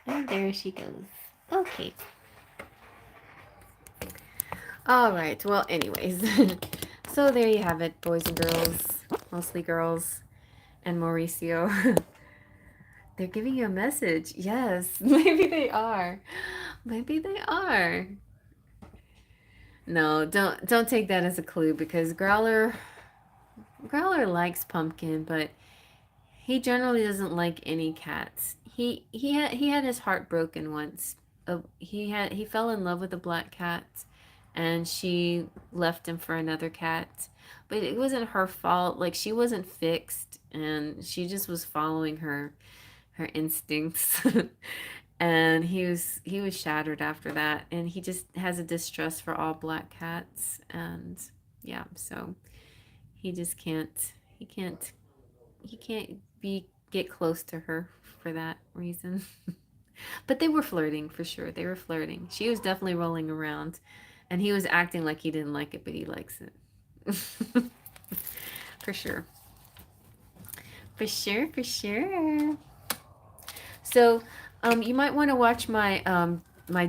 And there she goes. Okay. All right. Well, anyways. So there you have it, boys and girls. Mostly girls. And Mauricio. They're giving you a message. Yes. Maybe they are. Maybe they are. No, don't take that as a clue because Growler likes Pumpkin, but he generally doesn't like any cats. He had his heart broken once. He fell in love with a black cat, and she left him for another cat. But it wasn't her fault. Like she wasn't fixed, and she just was following her instincts. And he was shattered after that, and he just has a distrust for all black cats, and yeah, so he just can't he can't be get close to her for that reason. But they were flirting for sure. They were flirting. She was definitely rolling around, and he was acting like he didn't like it, but he likes it. For sure. For sure, for sure. So, you might want to watch my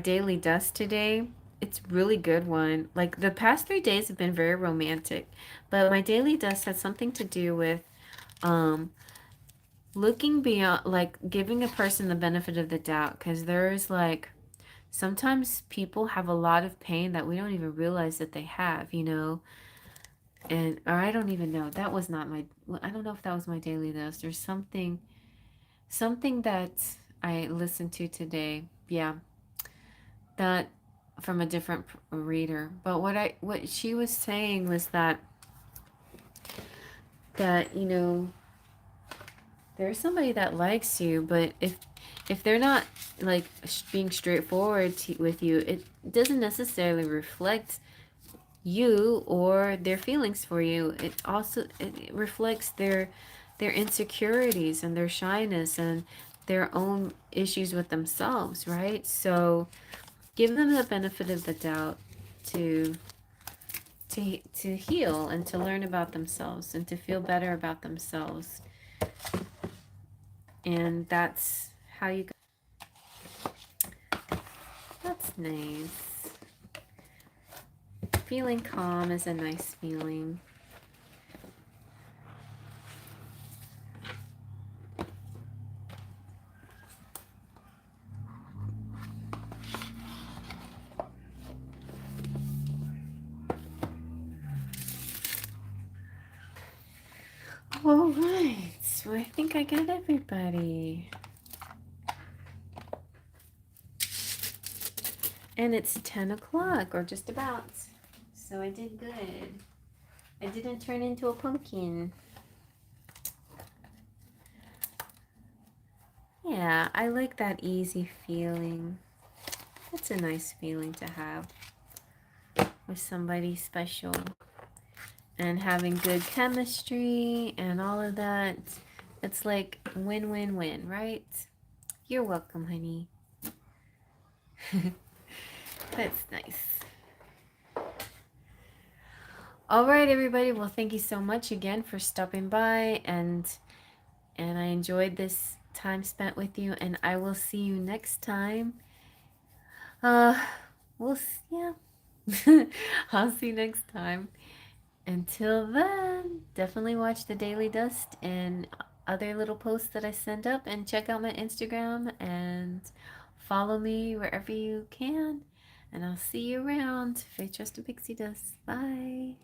daily dust today. It's really good one. Like the past 3 days have been very romantic, but my daily dust had something to do with um looking beyond, like giving a person the benefit of the doubt, because there's like sometimes people have a lot of pain that we don't even realize that they have, and or I don't even know. That was not my. I don't know if that was my daily dust or something that I listened to today. Yeah, that from a different reader. But what she was saying was that there's somebody that likes you, but if they're not like being straightforward with you, it doesn't necessarily reflect you or their feelings for you. It reflects their insecurities and their shyness and their own issues with themselves, right? So give them the benefit of the doubt to to heal and to learn about themselves and to feel better about themselves. And that's how you go. That's nice. Feeling calm is a nice feeling. All right, so I think I got everybody. And it's 10 o'clock, or just about. So I did good. I didn't turn into a pumpkin. Yeah, I like that easy feeling. That's a nice feeling to have with somebody special. And having good chemistry and all of that. It's like win-win-win, right? You're welcome, honey. That's nice. All right, everybody. Well, thank you so much again for stopping by, and I enjoyed this time spent with you, and I will see you next time. Yeah. I'll see you next time. Until then, definitely watch the Daily Dust and other little posts that I send up, and check out my Instagram and follow me wherever you can. And I'll see you around. Faith, Trust, and Pixie Dust. Bye.